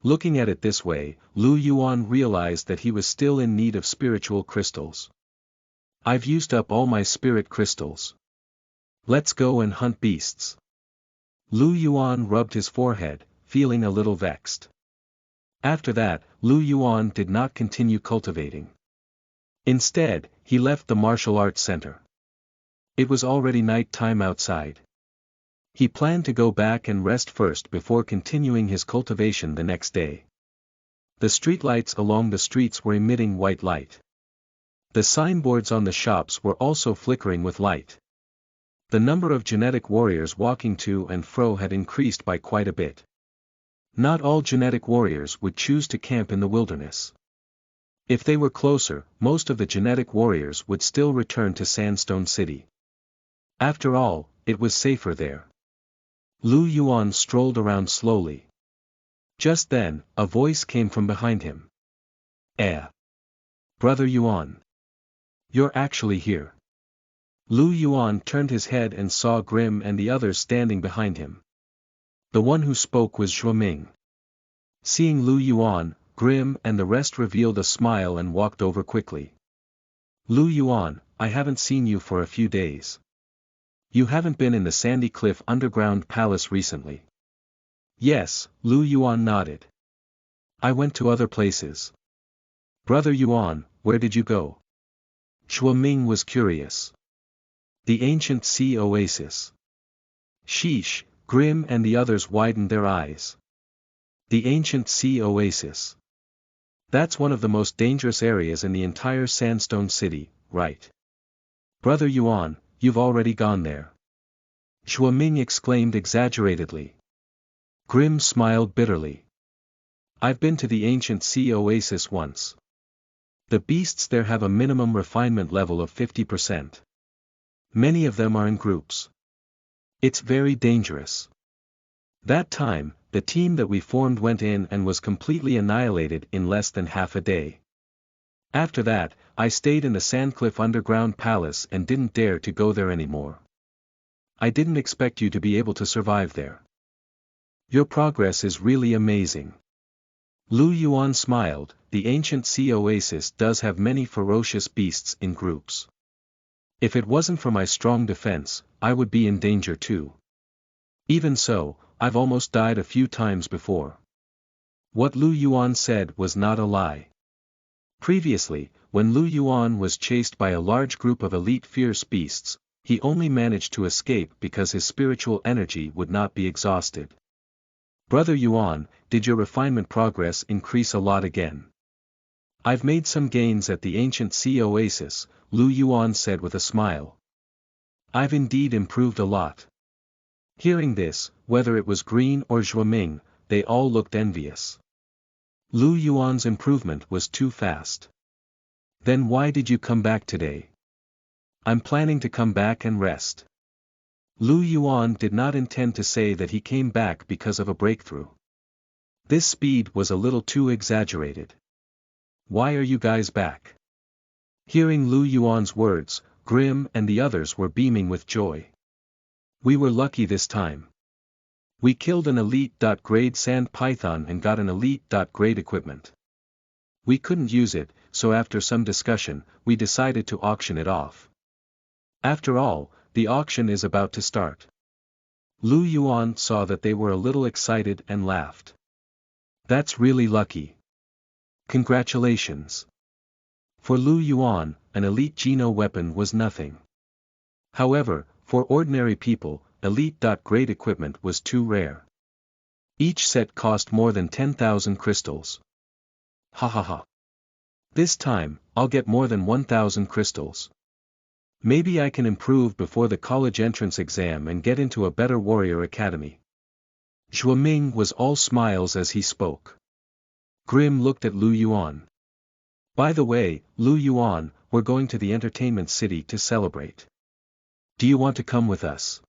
Looking at it this way, Lu Yuan realized that he was still in need of spiritual crystals. I've used up all my spirit crystals. Let's go and hunt beasts. Lu Yuan rubbed his forehead, feeling a little vexed. After that, Lu Yuan did not continue cultivating. Instead, he left the martial arts center. It was already night time outside. He planned to go back and rest first before continuing his cultivation the next day. The streetlights along the streets were emitting white light. The signboards on the shops were also flickering with light. The number of genetic warriors walking to and fro had increased by quite a bit. Not all genetic warriors would choose to camp in the wilderness. If they were closer, most of the genetic warriors would still return to Sandstone City. After all, it was safer there. Lu Yuan strolled around slowly. Just then, a voice came from behind him. Brother Yuan. You're actually here. Lu Yuan turned his head and saw Grim and the others standing behind him. The one who spoke was Zhuoming. Seeing Lu Yuan, Grim and the rest revealed a smile and walked over quickly. Lu Yuan, I haven't seen you for a few days. You haven't been in the Sandy Cliff Underground Palace recently. Yes, Lu Yuan nodded. I went to other places. Brother Yuan, where did you go? Zhuoming was curious. The ancient sea oasis. Sheesh, Grim and the others widened their eyes. The ancient sea oasis. That's one of the most dangerous areas in the entire Sandstone City, right? Brother Yuan, you've already gone there. Zhuoming exclaimed exaggeratedly. Grim smiled bitterly. I've been to the ancient sea oasis once. The beasts there have a minimum refinement level of 50%. Many of them are in groups. It's very dangerous. That time, the team that we formed went in and was completely annihilated in less than half a day. After that, I stayed in the Sandcliff Underground Palace and didn't dare to go there anymore. I didn't expect you to be able to survive there. Your progress is really amazing. Lu Yuan smiled. The ancient sea oasis does have many ferocious beasts in groups. If it wasn't for my strong defense, I would be in danger too. Even so, I've almost died a few times before. What Lu Yuan said was not a lie. Previously, when Lu Yuan was chased by a large group of elite fierce beasts, he only managed to escape because his spiritual energy would not be exhausted. Brother Yuan, did your refinement progress increase a lot again? I've made some gains at the ancient sea oasis, Lu Yuan said with a smile. I've indeed improved a lot. Hearing this, whether it was Green or Zhuoming, they all looked envious. Lu Yuan's improvement was too fast. Then why did you come back today? I'm planning to come back and rest. Lu Yuan did not intend to say that he came back because of a breakthrough. This speed was a little too exaggerated. Why are you guys back? Hearing Lu Yuan's words, Grim and the others were beaming with joy. We were lucky this time. We killed an elite-grade sand python and got an elite-grade equipment. We couldn't use it, so after some discussion, we decided to auction it off. After all, the auction is about to start. Lu Yuan saw that they were a little excited and laughed. That's really lucky. Congratulations. For Lu Yuan, an elite Geno weapon was nothing. However, for ordinary people, elite-grade equipment was too rare. Each set cost more than 10,000 crystals. Ha ha ha. This time, I'll get more than 1,000 crystals. Maybe I can improve before the college entrance exam and get into a better warrior academy. Zhuoming was all smiles as he spoke. Grim looked at Lu Yuan. By the way, Lu Yuan, we're going to the entertainment city to celebrate. Do you want to come with us?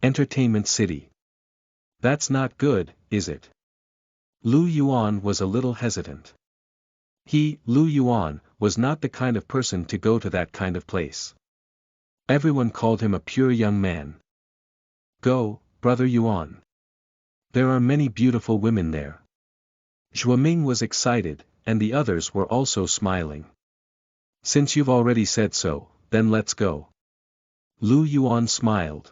Entertainment city. That's not good, is it? Lu Yuan was a little hesitant. He, Lu Yuan, was not the kind of person to go to that kind of place. Everyone called him a pure young man. Go, Brother Yuan. There are many beautiful women there. Zhuoming was excited, and the others were also smiling. Since you've already said so, then let's go. Lu Yuan smiled.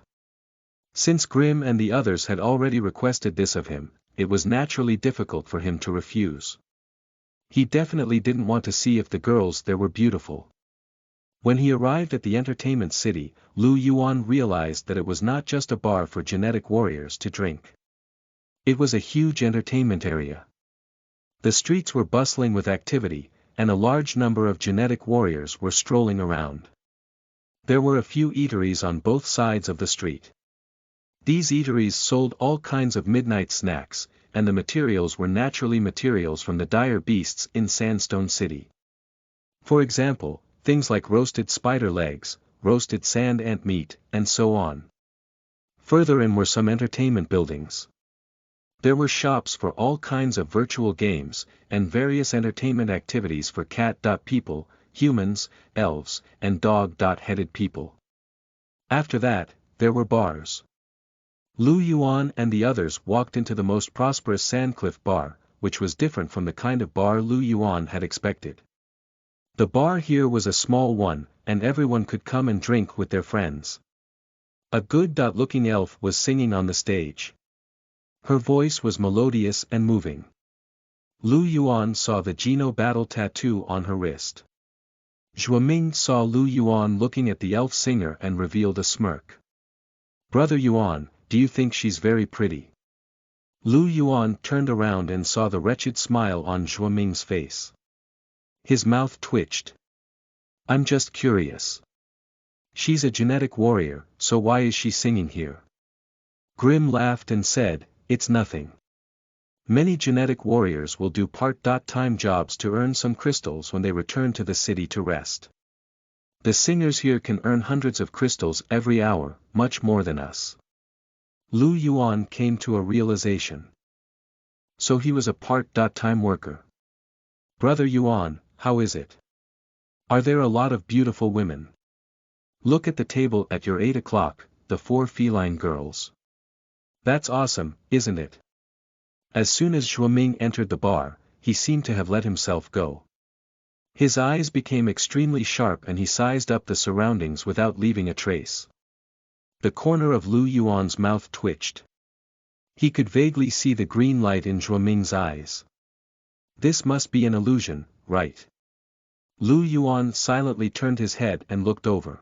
Since Grim and the others had already requested this of him, it was naturally difficult for him to refuse. He definitely didn't want to see if the girls there were beautiful. When he arrived at the entertainment city, Lu Yuan realized that it was not just a bar for genetic warriors to drink. It was a huge entertainment area. The streets were bustling with activity, and a large number of genetic warriors were strolling around. There were a few eateries on both sides of the street. These eateries sold all kinds of midnight snacks, and the materials were naturally materials from the dire beasts in Sandstone City. For example, things like roasted spider legs, roasted sand ant meat, and so on. Further in were some entertainment buildings. There were shops for all kinds of virtual games, and various entertainment activities for cat-people, humans, elves, and dog-headed people. After that, there were bars. Lu Yuan and the others walked into the most prosperous Sandcliff bar, which was different from the kind of bar Lu Yuan had expected. The bar here was a small one, and everyone could come and drink with their friends. A good-looking elf was singing on the stage. Her voice was melodious and moving. Lu Yuan saw the Geno battle tattoo on her wrist. Zhuoming saw Lu Yuan looking at the elf singer and revealed a smirk. "Brother Yuan, do you think she's very pretty?" Lu Yuan turned around and saw the wretched smile on Zhuoming's face. His mouth twitched. "I'm just curious. She's a genetic warrior, so why is she singing here?" Grimm laughed and said, "It's nothing. Many genetic warriors will do part-time jobs to earn some crystals when they return to the city to rest. The singers here can earn hundreds of crystals every hour, much more than us." Lu Yuan came to a realization. So he was a part-time worker. "Brother Yuan, how is it? Are there a lot of beautiful women? Look at the table at your 8 o'clock, the 4 feline girls. That's awesome, isn't it?" As soon as Zhuoming entered the bar, he seemed to have let himself go. His eyes became extremely sharp and he sized up the surroundings without leaving a trace. The corner of Lu Yuan's mouth twitched. He could vaguely see the green light in Zhuoming's eyes. This must be an illusion, right? Lu Yuan silently turned his head and looked over.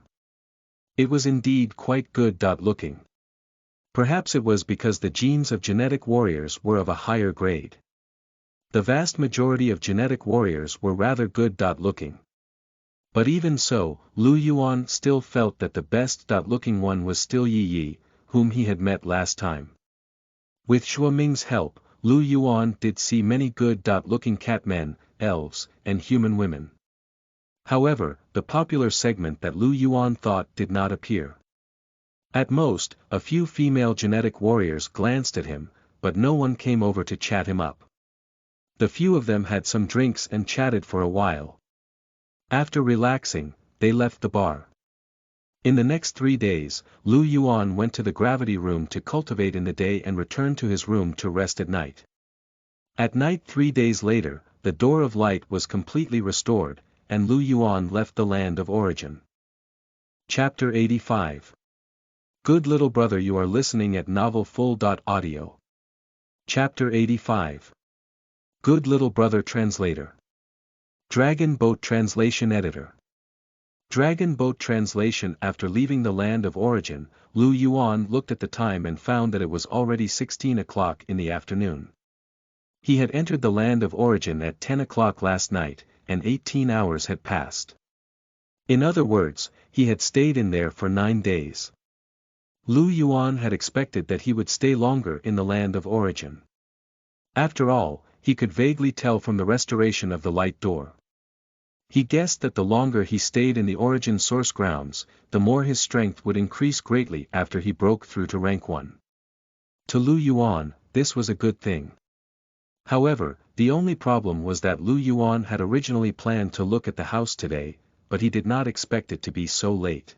It was indeed quite good-looking. Perhaps it was because the genes of genetic warriors were of a higher grade. The vast majority of genetic warriors were rather good-looking. But even so, Lu Yuan still felt that the best-looking one was still Yi Yi, whom he had met last time. With Zhuoming's help, Lu Yuan did see many good-looking cat men, elves, and human women. However, the popular segment that Lu Yuan thought did not appear. At most, a few female genetic warriors glanced at him, but no one came over to chat him up. The few of them had some drinks and chatted for a while. After relaxing, they left the bar. In the next 3 days, Lu Yuan went to the gravity room to cultivate in the day and returned to his room to rest at night. At night 3 days later, the door of light was completely restored, and Lu Yuan left the land of origin. Chapter 85. Good little brother, you are listening at novelfull.audio. Chapter 85. Good little brother translator. Dragon Boat Translation Editor. Dragon Boat Translation. After leaving the land of origin, Lu Yuan looked at the time and found that it was already 16 o'clock in the afternoon. He had entered the land of origin at 10 o'clock last night, and 18 hours had passed. In other words, he had stayed in there for 9 days. Lu Yuan had expected that he would stay longer in the land of origin. After all, he could vaguely tell from the restoration of the light door. He guessed that the longer he stayed in the origin source grounds, the more his strength would increase greatly after he broke through to rank 1. To Lu Yuan, this was a good thing. However, the only problem was that Lu Yuan had originally planned to look at the house today, but he did not expect it to be so late.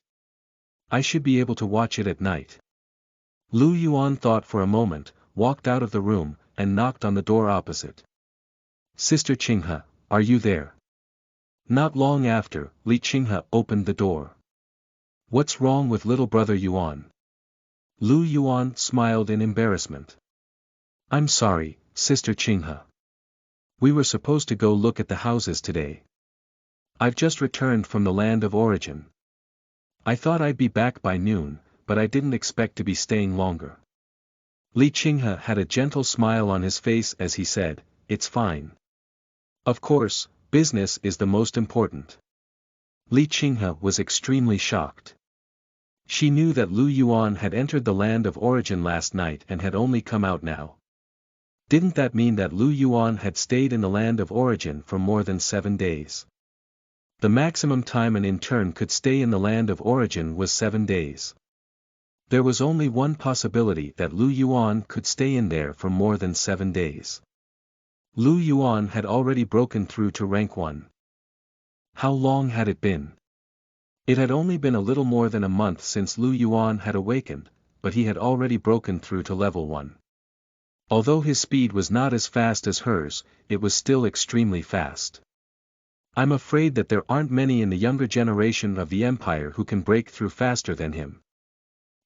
I should be able to watch it at night. Lu Yuan thought for a moment, walked out of the room, and knocked on the door opposite. "Sister Qinghe, are you there?" Not long after, Li Qinghe opened the door. "What's wrong with little brother Yuan?" Lu Yuan smiled in embarrassment. "I'm sorry, Sister Qinghe. We were supposed to go look at the houses today. I've just returned from the land of origin. I thought I'd be back by noon, but I didn't expect to be staying longer." Li Qinghe had a gentle smile on his face as he said, "It's fine. Of course, business is the most important." Li Qinghe was extremely shocked. She knew that Lu Yuan had entered the land of origin last night and had only come out now. Didn't that mean that Lu Yuan had stayed in the land of origin for more than 7 days? The maximum time an intern could stay in the land of origin was 7 days. There was only one possibility that Lu Yuan could stay in there for more than 7 days. Lu Yuan had already broken through to rank 1. How long had it been? It had only been a little more than a month since Lu Yuan had awakened, but he had already broken through to level 1. Although his speed was not as fast as hers, it was still extremely fast. I'm afraid that there aren't many in the younger generation of the Empire who can break through faster than him.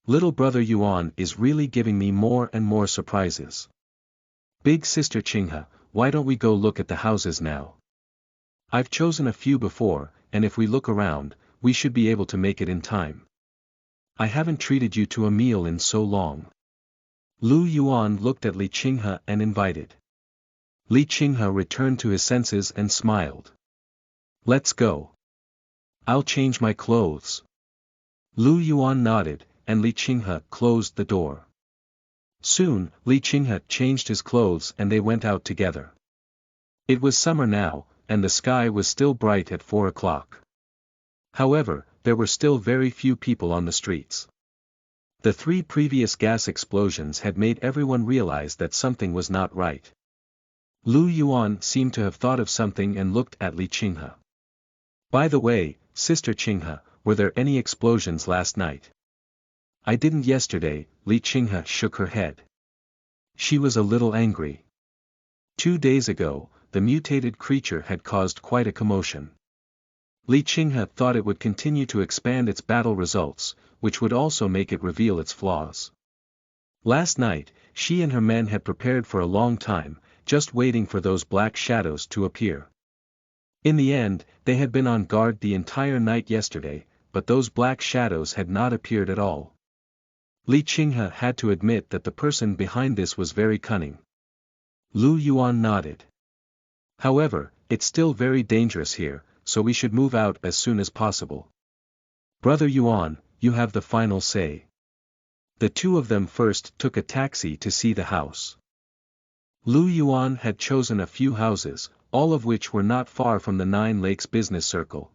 Little brother Yuan is really giving me more and more surprises. Big sister Qinghe, why don't we go look at the houses now? I've chosen a few before, and if we look around, we should be able to make it in time. I haven't treated you to a meal in so long. Lu Yuan looked at Li Qinghe and invited. Li Qinghe returned to his senses and smiled. Let's go. I'll change my clothes. Lu Yuan nodded, and Li Qinghe closed the door. Soon, Li Qinghe changed his clothes and they went out together. It was summer now, and the sky was still bright at 4 o'clock. However, there were still very few people on the streets. The 3 previous gas explosions had made everyone realize that something was not right. Lu Yuan seemed to have thought of something and looked at Li Qinghe. By the way, Sister Qinghe, were there any explosions last night? I didn't yesterday. Li Qinghe shook her head. She was a little angry. 2 days ago, the mutated creature had caused quite a commotion. Li Qinghe thought it would continue to expand its battle results, which would also make it reveal its flaws. Last night, she and her men had prepared for a long time, just waiting for those black shadows to appear. In the end, they had been on guard the entire night yesterday, but those black shadows had not appeared at all. Li Qinghe had to admit that the person behind this was very cunning. Lu Yuan nodded. However, it's still very dangerous here, so we should move out as soon as possible. Brother Yuan, you have the final say. The 2 of them first took a taxi to see the house. Lu Yuan had chosen a few houses, all of which were not far from the 9 Lakes business circle.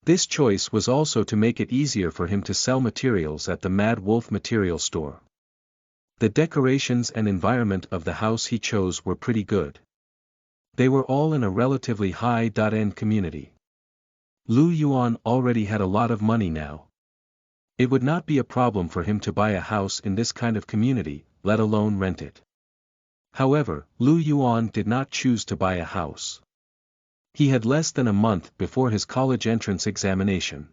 This choice was also to make it easier for him to sell materials at the Mad Wolf material store. The decorations and environment of the house he chose were pretty good. They were all in a relatively high-end community. Lu Yuan already had a lot of money now. It would not be a problem for him to buy a house in this kind of community, let alone rent it. However, Lu Yuan did not choose to buy a house. He had less than a month before his college entrance examination.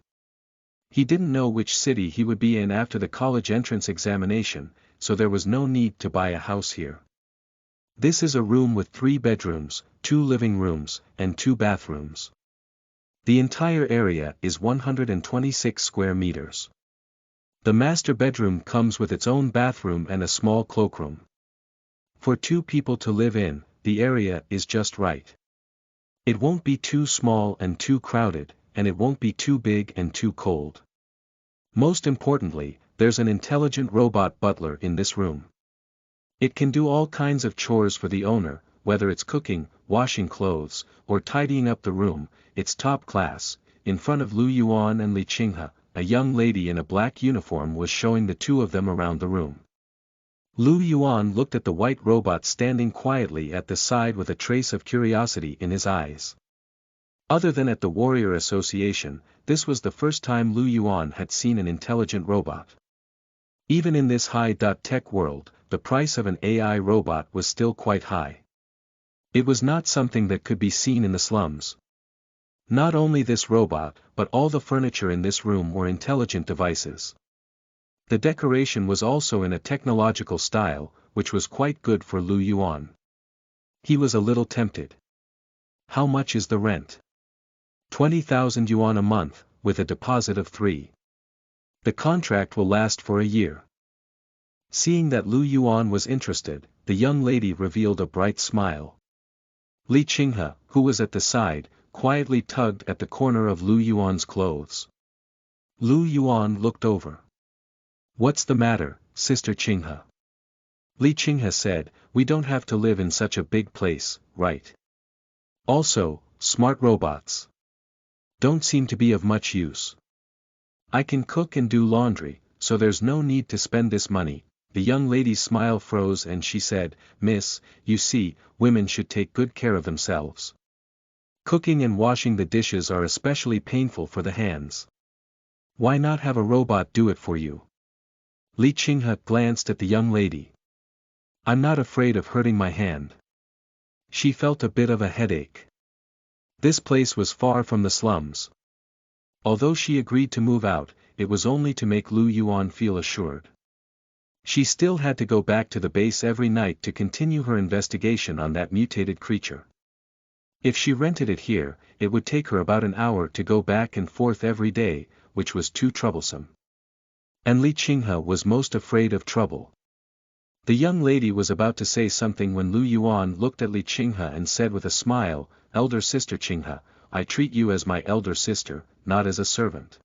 He didn't know which city he would be in after the college entrance examination, so there was no need to buy a house here. This is a room with 3 bedrooms, 2 living rooms, and 2 bathrooms. The entire area is 126 square meters. The master bedroom comes with its own bathroom and a small cloakroom. For 2 people to live in, the area is just right. It won't be too small and too crowded, and it won't be too big and too cold. Most importantly, there's an intelligent robot butler in this room. It can do all kinds of chores for the owner, whether it's cooking, washing clothes, or tidying up the room. It's top class. In front of Lu Yuan and Li Qinghe, a young lady in a black uniform was showing the 2 of them around the room. Lu Yuan looked at the white robot standing quietly at the side with a trace of curiosity in his eyes. Other than at the Warrior Association, this was the first time Lu Yuan had seen an intelligent robot. Even in this high-tech world, the price of an AI robot was still quite high. It was not something that could be seen in the slums. Not only this robot, but all the furniture in this room were intelligent devices. The decoration was also in a technological style, which was quite good for Lu Yuan. He was a little tempted. How much is the rent? 20,000 yuan a month, with a deposit of 3. The contract will last for a year. Seeing that Lu Yuan was interested, the young lady revealed a bright smile. Li Qinghe, who was at the side, quietly tugged at the corner of Lu Yuan's clothes. Lu Yuan looked over. What's the matter, Sister Qinghe? Li Qinghe said, we don't have to live in such a big place, right? Also, smart robots don't seem to be of much use. I can cook and do laundry, so there's no need to spend this money." The young lady's smile froze and she said, "Miss, you see, women should take good care of themselves. Cooking and washing the dishes are especially painful for the hands. Why not have a robot do it for you?" Li Qinghe glanced at the young lady. "I'm not afraid of hurting my hand." She felt a bit of a headache. This place was far from the slums. Although she agreed to move out, it was only to make Lu Yuan feel assured. She still had to go back to the base every night to continue her investigation on that mutated creature. If she rented it here, it would take her about an hour to go back and forth every day, which was too troublesome. And Li Qinghe was most afraid of trouble. The young lady was about to say something when Lu Yuan looked at Li Qinghe and said with a smile, "Elder sister Qinghe, I treat you as my elder sister, not as a servant.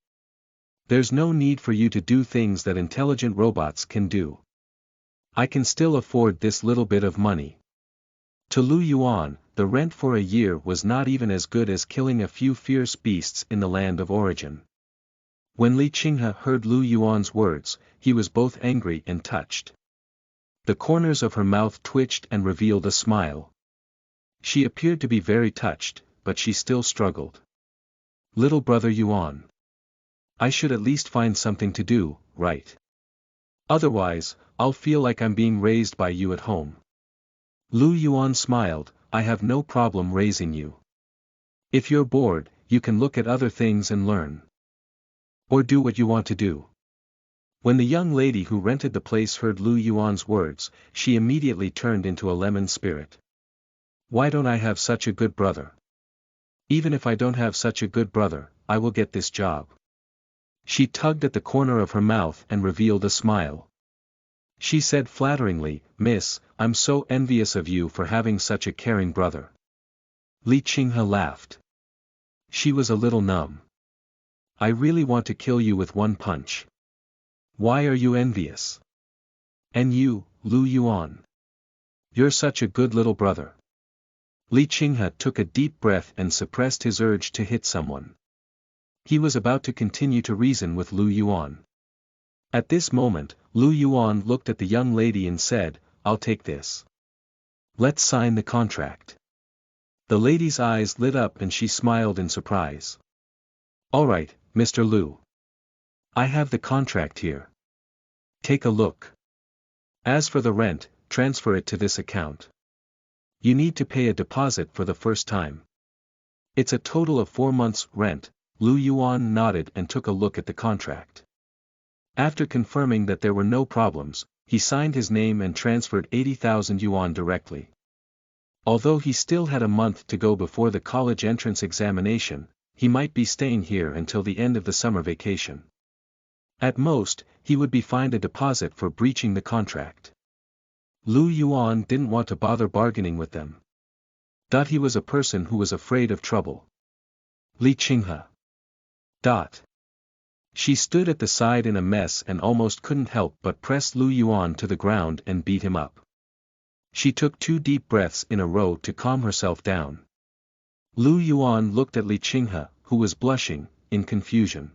There's no need for you to do things that intelligent robots can do. I can still afford this little bit of money." To Lu Yuan, the rent for a year was not even as good as killing a few fierce beasts in the land of origin. When Li Qinghe heard Lu Yuan's words, he was both angry and touched. The corners of her mouth twitched and revealed a smile. She appeared to be very touched, but she still struggled. "Little brother Yuan. I should at least find something to do, right? Otherwise, I'll feel like I'm being raised by you at home." Lu Yuan smiled, "I have no problem raising you. If you're bored, you can look at other things and learn. Or do what you want to do." When the young lady who rented the place heard Lu Yuan's words, she immediately turned into a lemon spirit. "Why don't I have such a good brother? Even if I don't have such a good brother, I will get this job." She tugged at the corner of her mouth and revealed a smile. She said flatteringly, "Miss, I'm so envious of you for having such a caring brother." Li Qinghe laughed. She was a little numb. "I really want to kill you with one punch. Why are you envious? And you, Lu Yuan? You're such a good little brother." Li Qinghe took a deep breath and suppressed his urge to hit someone. He was about to continue to reason with Lu Yuan. At this moment, Lu Yuan looked at the young lady and said, "I'll take this. Let's sign the contract." The lady's eyes lit up and she smiled in surprise. "All right, Mr. Lu. I have the contract here. Take a look. As for the rent, transfer it to this account. You need to pay a deposit for the first time. It's a total of 4 months' rent." Lu Yuan nodded and took a look at the contract. After confirming that there were no problems, he signed his name and transferred 80,000 yuan directly. Although he still had a month to go before the college entrance examination, he might be staying here until the end of the summer vacation. At most, he would be fined a deposit for breaching the contract. Lu Yuan didn't want to bother bargaining with them. He was a person who was afraid of trouble. Li Qinghe. She stood at the side in a mess and almost couldn't help but press Lu Yuan to the ground and beat him up. She took 2 deep breaths in a row to calm herself down. Lu Yuan looked at Li Qinghe, who was blushing, in confusion.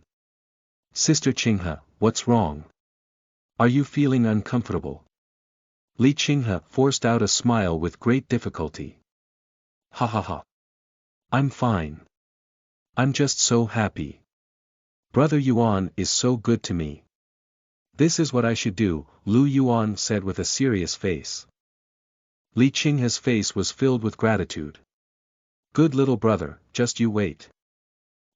"Sister Qinghe, what's wrong? Are you feeling uncomfortable?" Li Qinghe forced out a smile with great difficulty. "Ha ha ha. I'm fine. I'm just so happy. Brother Yuan is so good to me. This is what I should do," Lu Yuan said with a serious face. Li Qinghe's face was filled with gratitude. "Good little brother, just you wait.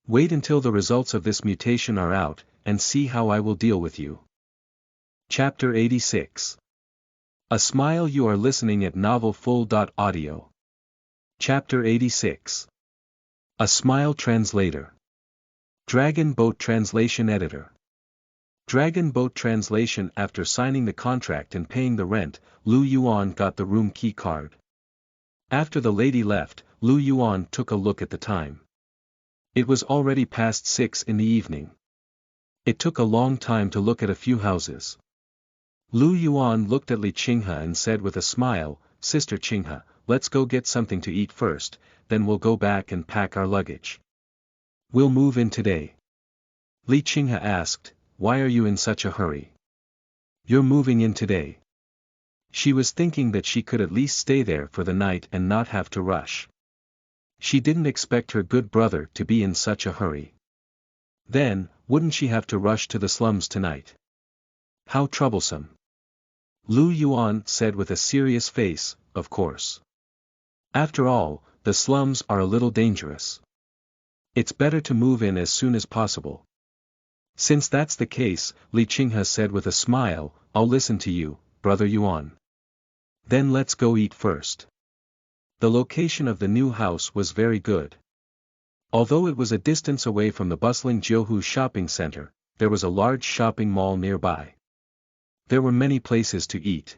Wait until the results of this mutation are out, and see how I will deal with you." Chapter 86. A Smile. You are listening at novelfull.audio. Chapter 86. A Smile. Translator. Dragon Boat Translation Editor. Dragon Boat Translation. After signing the contract and paying the rent, Lu Yuan got the room key card. After the lady left, Lu Yuan took a look at the time. It was already past 6 in the evening. It took a long time to look at a few houses. Lu Yuan looked at Li Qinghe and said with a smile, "Sister Qinghe, let's go get something to eat first, then we'll go back and pack our luggage." "We'll move in today?" Li Qinghe asked, why are you in such a hurry? You're moving in today. She was thinking that she could at least stay there for the night and not have to rush. She didn't expect her good brother to be in such a hurry. Then, wouldn't she have to rush to the slums tonight? How troublesome. Lu Yuan said with a serious face, of course. After all, the slums are a little dangerous. It's better to move in as soon as possible. Since that's the case, Li Qinghe said with a smile, I'll listen to you, Brother Yuan. Then let's go eat first. The location of the new house was very good. Although it was a distance away from the bustling Jiuhu shopping center, there was a large shopping mall nearby. There were many places to eat.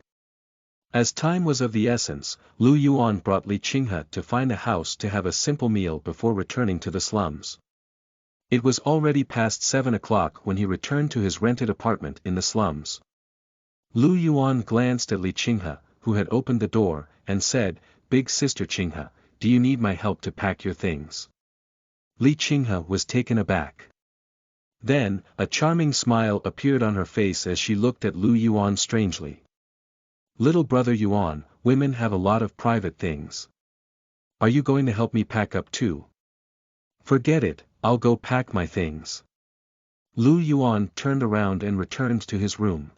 As time was of the essence, Lu Yuan brought Li Qinghe to find a house to have a simple meal before returning to the slums. It was already past 7 o'clock when he returned to his rented apartment in the slums. Lu Yuan glanced at Li Qinghe, who had opened the door, and said, Big Sister Qinghe, do you need my help to pack your things? Li Qinghe was taken aback. Then, a charming smile appeared on her face as she looked at Lu Yuan strangely. Little brother Yuan, women have a lot of private things. Are you going to help me pack up too? Forget it, I'll go pack my things. Lu Yuan turned around and returned to his room.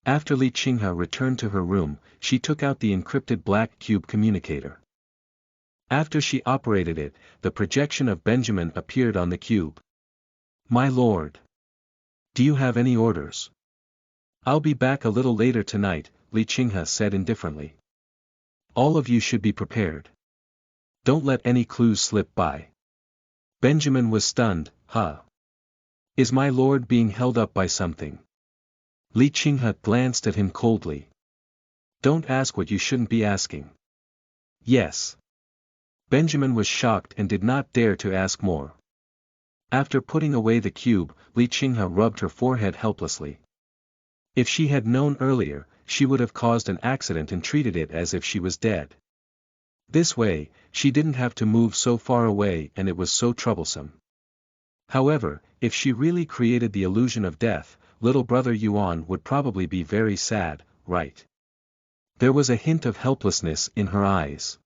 After Li Qinghe returned to her room, she took out the encrypted black cube communicator. After she operated it, the projection of Benjamin appeared on the cube. My lord. Do you have any orders? I'll be back a little later tonight, Li Qinghe said indifferently. All of you should be prepared. Don't let any clues slip by. Benjamin was stunned, huh? Is my lord being held up by something? Li Qinghe glanced at him coldly. Don't ask what you shouldn't be asking. Yes. Benjamin was shocked and did not dare to ask more. After putting away the cube, Li Qinghe rubbed her forehead helplessly. If she had known earlier, she would have caused an accident and treated it as if she was dead. This way, she didn't have to move so far away and it was so troublesome. However, if she really created the illusion of death, little brother Yuan would probably be very sad, right? There was a hint of helplessness in her eyes.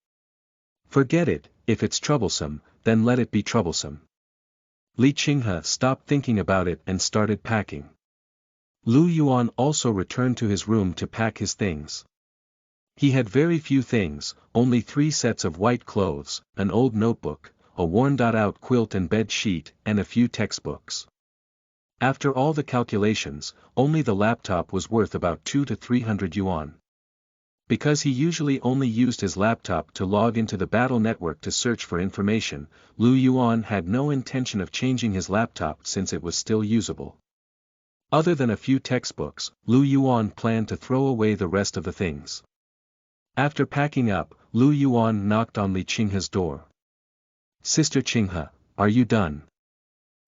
Forget it, if it's troublesome, then let it be troublesome. Li Qinghe stopped thinking about it and started packing. Lu Yuan also returned to his room to pack his things. He had very few things, only 3 sets of white clothes, an old notebook, a worn-out quilt and bed sheet, and a few textbooks. After all the calculations, only the laptop was worth about 200 to 300 yuan. Because he usually only used his laptop to log into the battle network to search for information, Lu Yuan had no intention of changing his laptop since it was still usable. Other than a few textbooks, Lu Yuan planned to throw away the rest of the things. After packing up, Lu Yuan knocked on Li Qinghe's door. Sister Qinghe, are you done?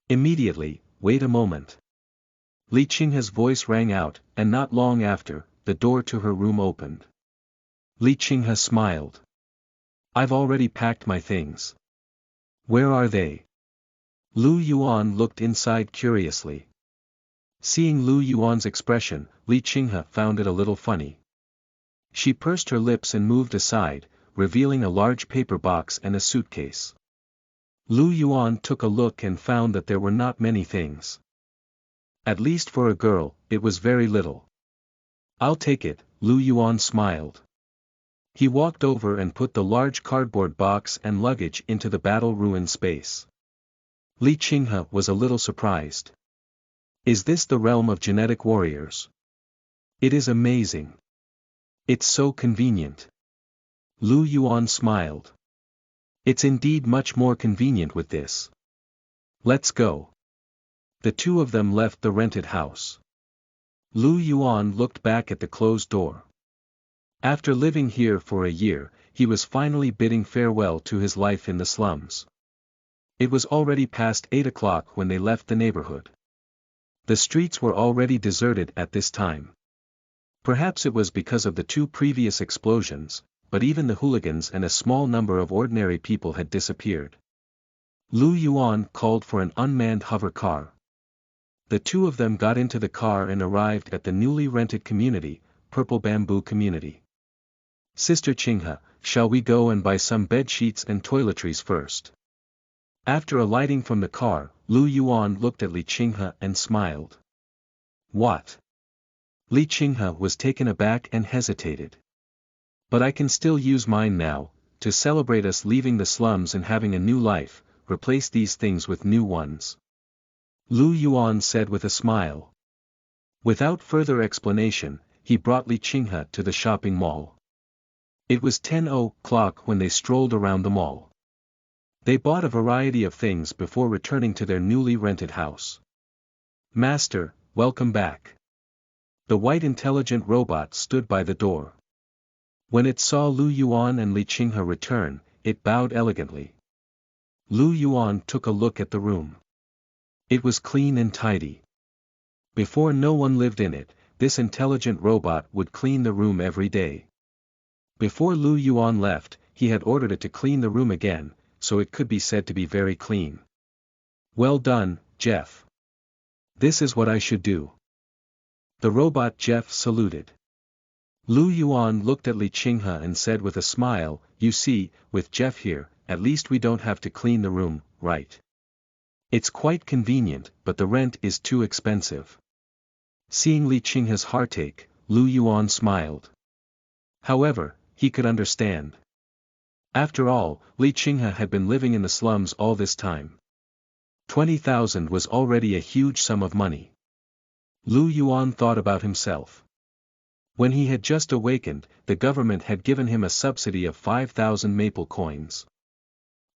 Immediately, wait a moment. Li Qinghe's voice rang out, and not long after, the door to her room opened. Li Qinghe smiled. I've already packed my things. Where are they? Lu Yuan looked inside curiously. Seeing Lu Yuan's expression, Li Qinghe found it a little funny. She pursed her lips and moved aside, revealing a large paper box and a suitcase. Lu Yuan took a look and found that there were not many things. At least for a girl, it was very little. I'll take it, Lu Yuan smiled. He walked over and put the large cardboard box and luggage into the battle-ruined space. Li Qinghe was a little surprised. Is this the realm of genetic warriors? It is amazing. It's so convenient. Lu Yuan smiled. It's indeed much more convenient with this. Let's go. The two of them left the rented house. Lu Yuan looked back at the closed door. After living here for a year, he was finally bidding farewell to his life in the slums. It was already past 8 o'clock when they left the neighborhood. The streets were already deserted at this time. Perhaps it was because of the 2 previous explosions, but even the hooligans and a small number of ordinary people had disappeared. Lu Yuan called for an unmanned hover car. The two of them got into the car and arrived at the newly rented community, Purple Bamboo Community. Sister Chingha, shall we go and buy some bed sheets and toiletries first? After alighting from the car, Lu Yuan looked at Li Chingha and smiled. What? Li Chingha was taken aback and hesitated. But I can still use mine now, to celebrate us leaving the slums and having a new life, replace these things with new ones. Lu Yuan said with a smile. Without further explanation, he brought Li Chingha to the shopping mall. It was 10:00 when they strolled around the mall. They bought a variety of things before returning to their newly rented house. Master, welcome back. The white intelligent robot stood by the door. When it saw Lu Yuan and Li Chingha return, it bowed elegantly. Lu Yuan took a look at the room. It was clean and tidy. Before no one lived in it, this intelligent robot would clean the room every day. Before Lu Yuan left, he had ordered it to clean the room again, so it could be said to be very clean. Well done, Jeff. This is what I should do. The robot Jeff saluted. Lu Yuan looked at Li Chingha and said with a smile, you see, with Jeff here, at least we don't have to clean the room, right? It's quite convenient, but the rent is too expensive. Seeing Li Chingha's heartache, Lu Yuan smiled. However, he could understand. After all, Li Chingha had been living in the slums all this time. 20,000 was already a huge sum of money. Lu Yuan thought about himself. When he had just awakened, the government had given him a subsidy of 5,000 maple coins.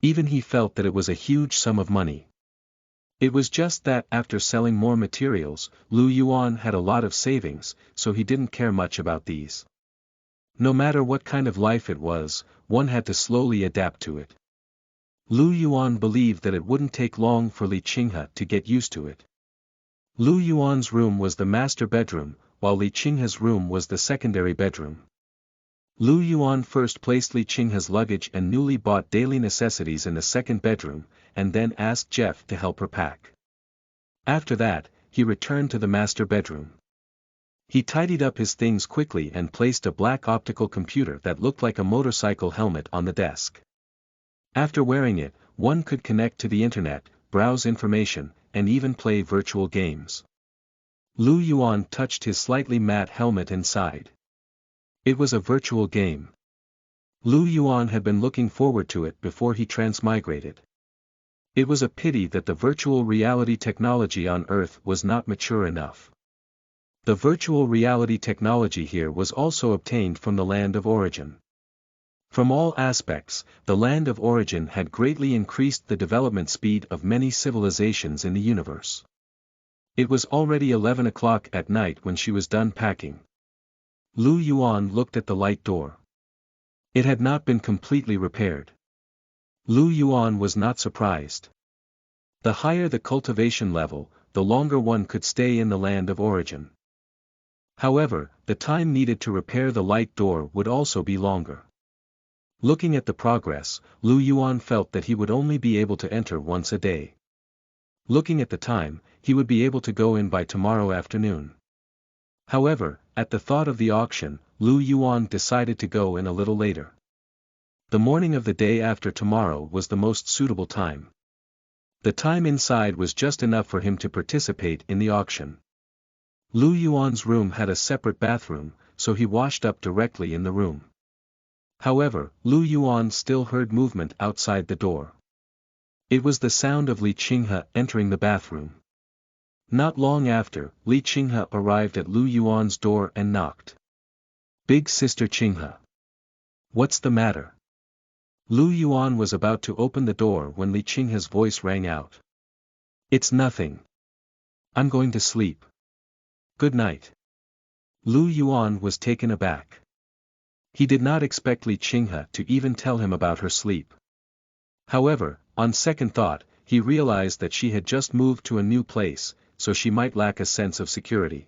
Even he felt that it was a huge sum of money. It was just that after selling more materials, Lu Yuan had a lot of savings, so he didn't care much about these. No matter what kind of life it was, one had to slowly adapt to it. Lu Yuan believed that it wouldn't take long for Li Chingha to get used to it. Lu Yuan's room was the master bedroom, while Li Chingha's room was the secondary bedroom. Lu Yuan first placed Li Chingha's luggage and newly bought daily necessities in the second bedroom, and then asked Jeff to help her pack. After that, he returned to the master bedroom. He tidied up his things quickly and placed a black optical computer that looked like a motorcycle helmet on the desk. After wearing it, one could connect to the internet, browse information, and even play virtual games. Lu Yuan touched his slightly matte helmet and sighed. It was a virtual game. Lu Yuan had been looking forward to it before he transmigrated. It was a pity that the virtual reality technology on Earth was not mature enough. The virtual reality technology here was also obtained from the land of origin. From all aspects, the land of origin had greatly increased the development speed of many civilizations in the universe. It was already 11 o'clock at night when she was done packing. Lu Yuan looked at the light door. It had not been completely repaired. Lu Yuan was not surprised. The higher the cultivation level, the longer one could stay in the land of origin. However, the time needed to repair the light door would also be longer. Looking at the progress, Lu Yuan felt that he would only be able to enter once a day. Looking at the time, he would be able to go in by tomorrow afternoon. However, at the thought of the auction, Lu Yuan decided to go in a little later. The morning of the day after tomorrow was the most suitable time. The time inside was just enough for him to participate in the auction. Lu Yuan's room had a separate bathroom, so he washed up directly in the room. However, Lu Yuan still heard movement outside the door. It was the sound of Li Chingha entering the bathroom. Not long after, Li Chingha arrived at Lu Yuan's door and knocked. Big Sister Chingha. What's the matter? Lu Yuan was about to open the door when Li Chingha's voice rang out. It's nothing. I'm going to sleep. Good night. Lu Yuan was taken aback. He did not expect Li Chingha to even tell him about her sleep. However, on second thought, he realized that she had just moved to a new place, so she might lack a sense of security.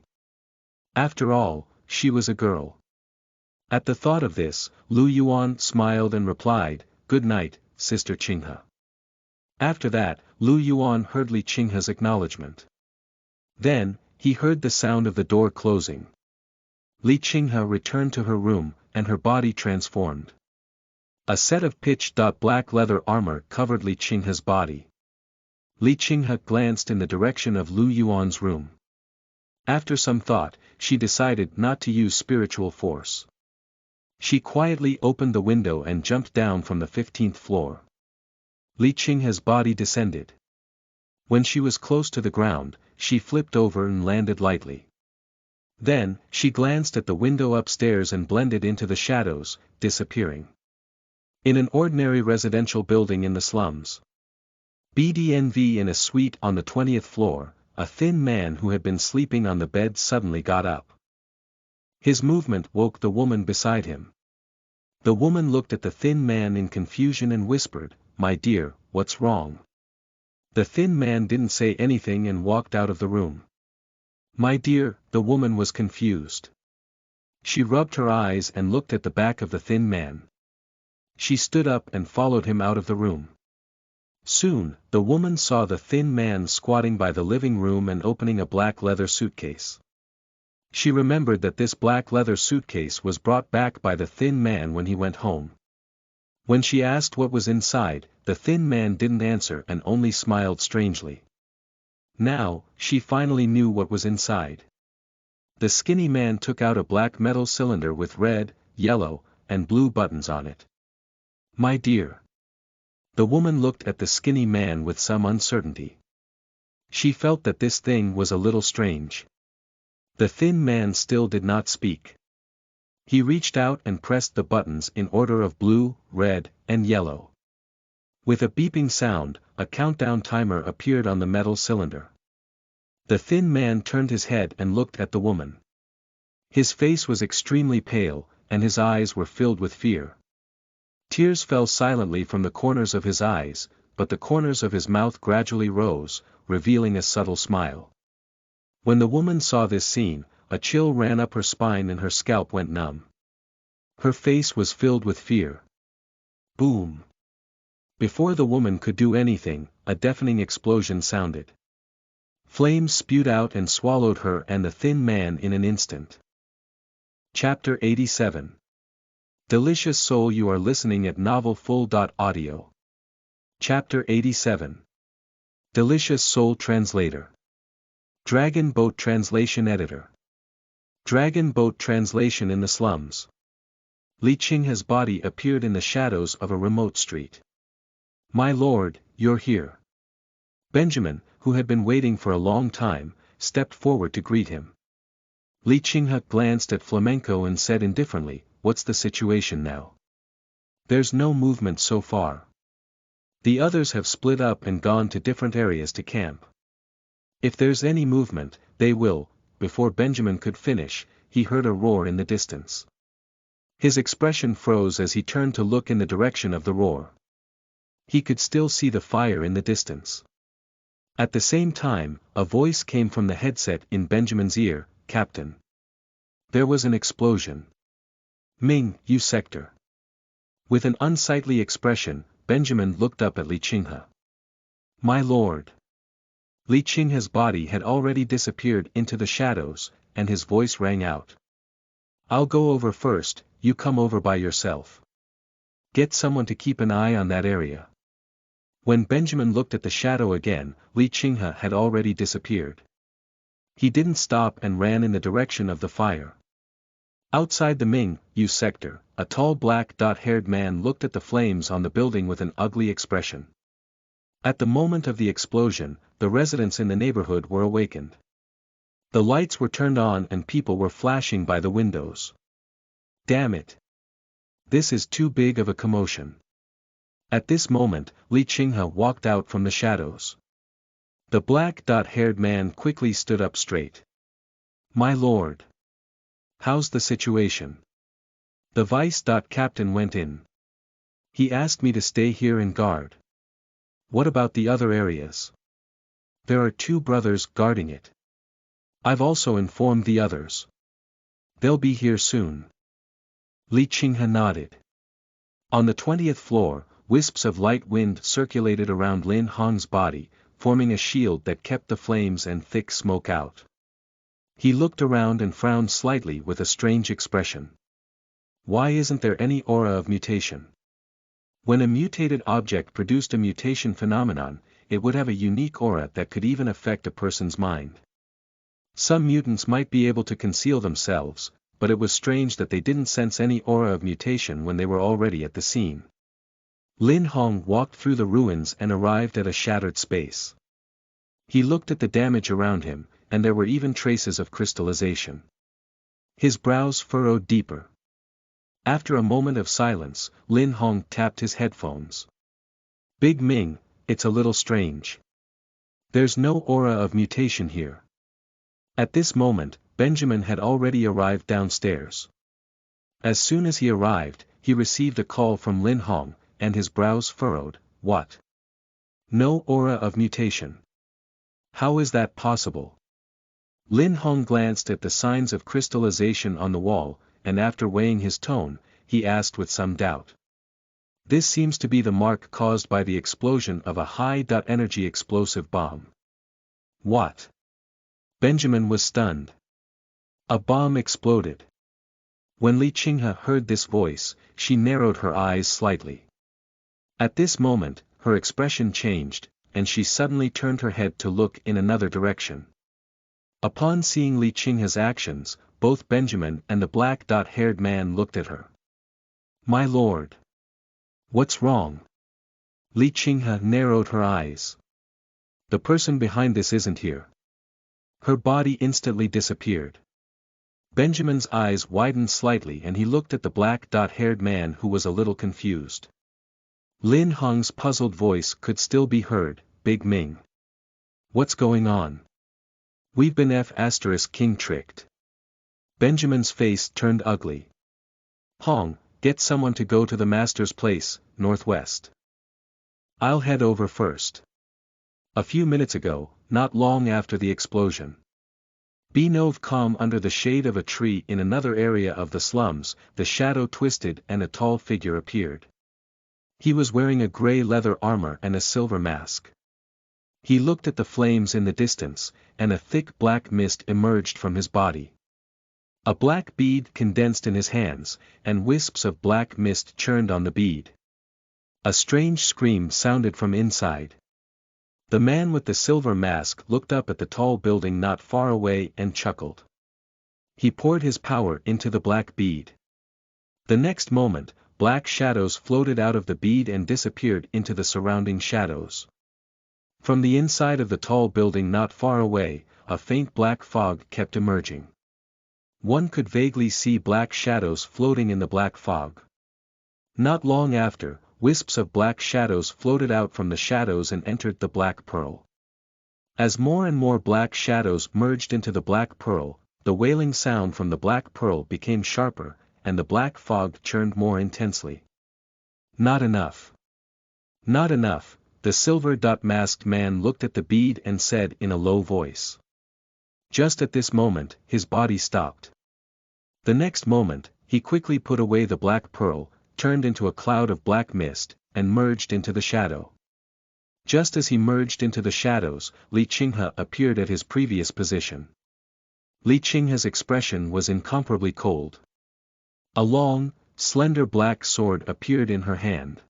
After all, she was a girl. At the thought of this, Lu Yuan smiled and replied, Good night, Sister Chingha. After that, Lu Yuan heard Li Chingha's acknowledgement. Then, he heard the sound of the door closing. Li Qinghe returned to her room, and her body transformed. A set of pitch-black leather armor covered Li Qinghe's body. Li Qinghe glanced in the direction of Lu Yuan's room. After some thought, she decided not to use spiritual force. She quietly opened the window and jumped down from the 15th floor. Li Qinghe's body descended. When she was close to the ground, she flipped over and landed lightly. Then, she glanced at the window upstairs and blended into the shadows, disappearing. In an ordinary residential building in the slums. BDNV in a suite on the 20th floor, a thin man who had been sleeping on the bed suddenly got up. His movement woke the woman beside him. The woman looked at the thin man in confusion and whispered, "My dear, what's wrong?" The thin man didn't say anything and walked out of the room. "My dear," the woman was confused. She rubbed her eyes and looked at the back of the thin man. She stood up and followed him out of the room. Soon, the woman saw the thin man squatting by the living room and opening a black leather suitcase. She remembered that this black leather suitcase was brought back by the thin man when he went home. When she asked what was inside, the thin man didn't answer and only smiled strangely. Now, she finally knew what was inside. The skinny man took out a black metal cylinder with red, yellow, and blue buttons on it. "My dear." The woman looked at the skinny man with some uncertainty. She felt that this thing was a little strange. The thin man still did not speak. He reached out and pressed the buttons in order of blue, red, and yellow. With a beeping sound, a countdown timer appeared on the metal cylinder. The thin man turned his head and looked at the woman. His face was extremely pale, and his eyes were filled with fear. Tears fell silently from the corners of his eyes, but the corners of his mouth gradually rose, revealing a subtle smile. When the woman saw this scene, a chill ran up her spine and her scalp went numb. Her face was filled with fear. Boom! Before the woman could do anything, a deafening explosion sounded. Flames spewed out and swallowed her and the thin man in an instant. Chapter 87. Delicious Soul. You are listening at novelfull.audio. Chapter 87. Delicious Soul. Translator. Dragon Boat Translation Editor. Dragon Boat Translation. In the slums. Li Qinghe's body appeared in the shadows of a remote street. "My lord, you're here." Benjamin, who had been waiting for a long time, stepped forward to greet him. Li Qinghe glanced at Flamenco and said indifferently, "What's the situation now?" "There's no movement so far. The others have split up and gone to different areas to camp. If there's any movement, they will." Before Benjamin could finish, he heard a roar in the distance. His expression froze as he turned to look in the direction of the roar. He could still see the fire in the distance. At the same time, a voice came from the headset in Benjamin's ear, "Captain." There was an explosion. "Ming, you sector." With an unsightly expression, Benjamin looked up at Li Qinghe. "My lord." Li Qinghe's body had already disappeared into the shadows, and his voice rang out. "I'll go over first, you come over by yourself. Get someone to keep an eye on that area." When Benjamin looked at the shadow again, Li Qinghe had already disappeared. He didn't stop and ran in the direction of the fire. Outside the Ming Yu sector, a tall black-haired man looked at the flames on the building with an ugly expression. At the moment of the explosion, the residents in the neighborhood were awakened. The lights were turned on and people were flashing by the windows. "Damn it! This is too big of a commotion." At this moment, Li Qinghe walked out from the shadows. The black-haired man quickly stood up straight. "My lord. How's the situation?" The vice-captain went in. "He asked me to stay here and guard." "What about the other areas?" "There are 2 brothers guarding it. I've also informed the others. They'll be here soon." Li Qinghe nodded. On the 20th floor, wisps of light wind circulated around Lin Hong's body, forming a shield that kept the flames and thick smoke out. He looked around and frowned slightly with a strange expression. Why isn't there any aura of mutation? When a mutated object produced a mutation phenomenon, it would have a unique aura that could even affect a person's mind. Some mutants might be able to conceal themselves, but it was strange that they didn't sense any aura of mutation when they were already at the scene. Lin Hong walked through the ruins and arrived at a shattered space. He looked at the damage around him, and there were even traces of crystallization. His brows furrowed deeper. After a moment of silence, Lin Hong tapped his headphones. Big Ming, it's a little strange. There's no aura of mutation here. At this moment, Benjamin had already arrived downstairs. As soon as he arrived, he received a call from Lin Hong, and his brows furrowed. What? No aura of mutation. How is that possible? Lin Hong glanced at the signs of crystallization on the wall, and after weighing his tone, he asked with some doubt. This seems to be the mark caused by the explosion of a high-energy explosive bomb. What? Benjamin was stunned. A bomb exploded. When Li Qinghe heard this voice, she narrowed her eyes slightly. At this moment, her expression changed, and she suddenly turned her head to look in another direction. Upon seeing Li Qinghe's actions, both Benjamin and the black-haired man looked at her. My lord. What's wrong? Li Qinghe narrowed her eyes. The person behind this isn't here. Her body instantly disappeared. Benjamin's eyes widened slightly and he looked at the black-haired man who was a little confused. Lin Hong's puzzled voice could still be heard, Big Ming. What's going on? We've been King tricked. Benjamin's face turned ugly. Hong, get someone to go to the master's place, northwest. I'll head over first. A few minutes ago, not long after the explosion. Benove calm under the shade of a tree in another area of the slums, the shadow twisted and a tall figure appeared. He was wearing a gray leather armor and a silver mask. He looked at the flames in the distance, and a thick black mist emerged from his body. A black bead condensed in his hands, and wisps of black mist churned on the bead. A strange scream sounded from inside. The man with the silver mask looked up at the tall building not far away and chuckled. He poured his power into the black bead. The next moment, black shadows floated out of the bead and disappeared into the surrounding shadows. From the inside of the tall building not far away, a faint black fog kept emerging. One could vaguely see black shadows floating in the black fog. Not long after, wisps of black shadows floated out from the shadows and entered the Black Pearl. As more and more black shadows merged into the Black Pearl, the wailing sound from the Black Pearl became sharper, and the black fog churned more intensely. Not enough. Not enough. The silver-masked man looked at the bead and said in a low voice. Just at this moment, his body stopped. The next moment, he quickly put away the black pearl, turned into a cloud of black mist, and merged into the shadow. Just as he merged into the shadows, Li Qinghe appeared at his previous position. Li Qinghe's expression was incomparably cold. A long, slender black sword appeared in her hand.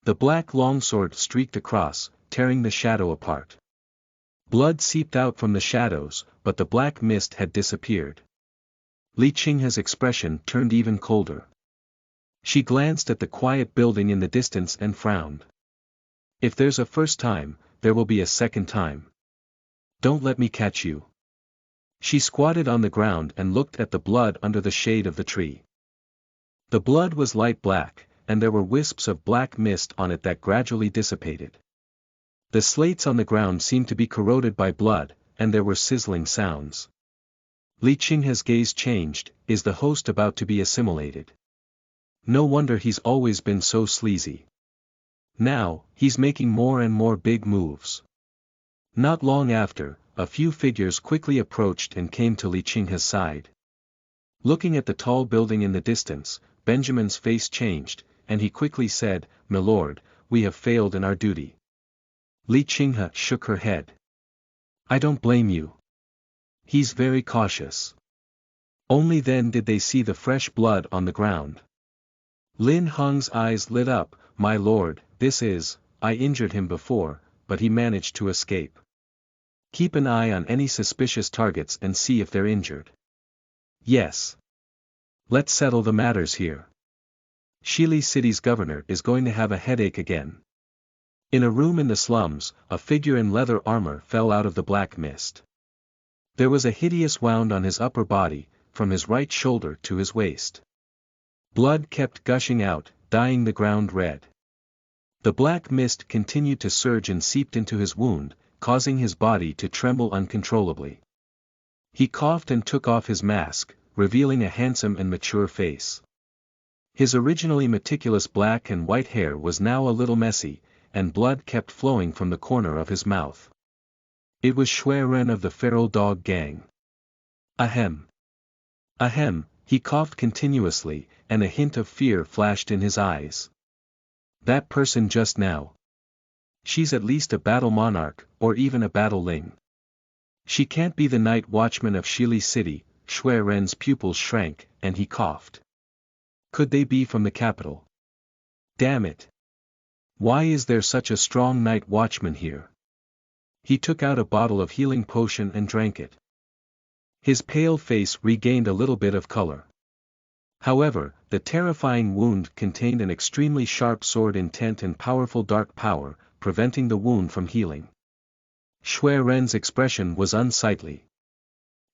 The black longsword streaked across, tearing the shadow apart. Blood seeped out from the shadows, but the black mist had disappeared. Li Qinghe's expression turned even colder. She glanced at the quiet building in the distance and frowned. If there's a first time, there will be a second time. Don't let me catch you. She squatted on the ground and looked at the blood under the shade of the tree. The blood was light black, and there were wisps of black mist on it that gradually dissipated. The slates on the ground seemed to be corroded by blood, and there were sizzling sounds. Li Qinghe's gaze changed. Is the host about to be assimilated? No wonder he's always been so sleazy. Now, he's making more and more big moves. Not long after, a few figures quickly approached and came to Li Qinghe's side. Looking at the tall building in the distance, Benjamin's face changed, and he quickly said, "My lord, we have failed in our duty." Li Qinghe shook her head. I don't blame you. He's very cautious. Only then did they see the fresh blood on the ground. Lin Heng's eyes lit up. My lord, I injured him before, but he managed to escape. Keep an eye on any suspicious targets and see if they're injured. Yes. Let's settle the matters here. Shili City's governor is going to have a headache again. In a room in the slums, a figure in leather armor fell out of the black mist. There was a hideous wound on his upper body, from his right shoulder to his waist. Blood kept gushing out, dyeing the ground red. The black mist continued to surge and seeped into his wound, causing his body to tremble uncontrollably. He coughed and took off his mask, revealing a handsome and mature face. His originally meticulous black and white hair was now a little messy, and blood kept flowing from the corner of his mouth. It was Shui Ren of the Feral Dog Gang. Ahem. Ahem, he coughed continuously, and a hint of fear flashed in his eyes. That person just now. She's at least a battle monarch, or even a battle ling. She can't be the night watchman of Shili City. Shui Ren's pupils shrank, and he coughed. Could they be from the capital? Damn it. Why is there such a strong night watchman here? He took out a bottle of healing potion and drank it. His pale face regained a little bit of color. However, the terrifying wound contained an extremely sharp sword intent and powerful dark power, preventing the wound from healing. Shui Ren's expression was unsightly.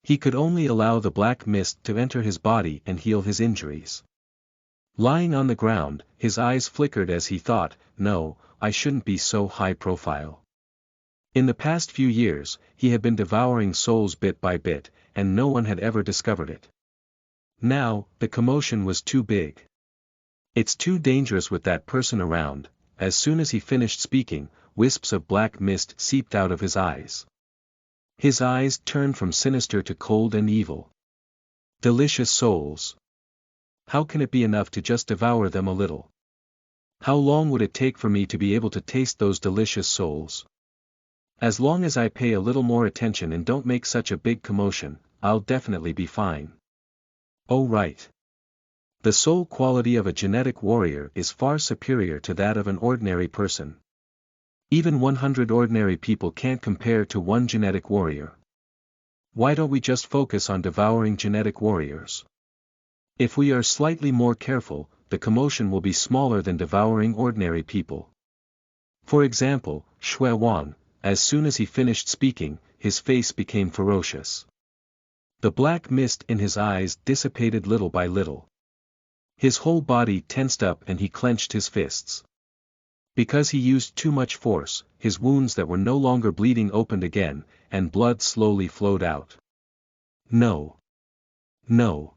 He could only allow the black mist to enter his body and heal his injuries. Lying on the ground, his eyes flickered as he thought, no, I shouldn't be so high profile. In the past few years, he had been devouring souls bit by bit, and no one had ever discovered it. Now, the commotion was too big. It's too dangerous with that person around. As soon as he finished speaking, wisps of black mist seeped out of his eyes. His eyes turned from sinister to cold and evil. Delicious souls. How can it be enough to just devour them a little? How long would it take for me to be able to taste those delicious souls? As long as I pay a little more attention and don't make such a big commotion, I'll definitely be fine. Oh right. The soul quality of a genetic warrior is far superior to that of an ordinary person. Even 100 ordinary people can't compare to one genetic warrior. Why don't we just focus on devouring genetic warriors? If we are slightly more careful, the commotion will be smaller than devouring ordinary people. For example, Shui Wang, as soon as he finished speaking, his face became ferocious. The black mist in his eyes dissipated little by little. His whole body tensed up and he clenched his fists. Because he used too much force, his wounds that were no longer bleeding opened again, and blood slowly flowed out. No. No.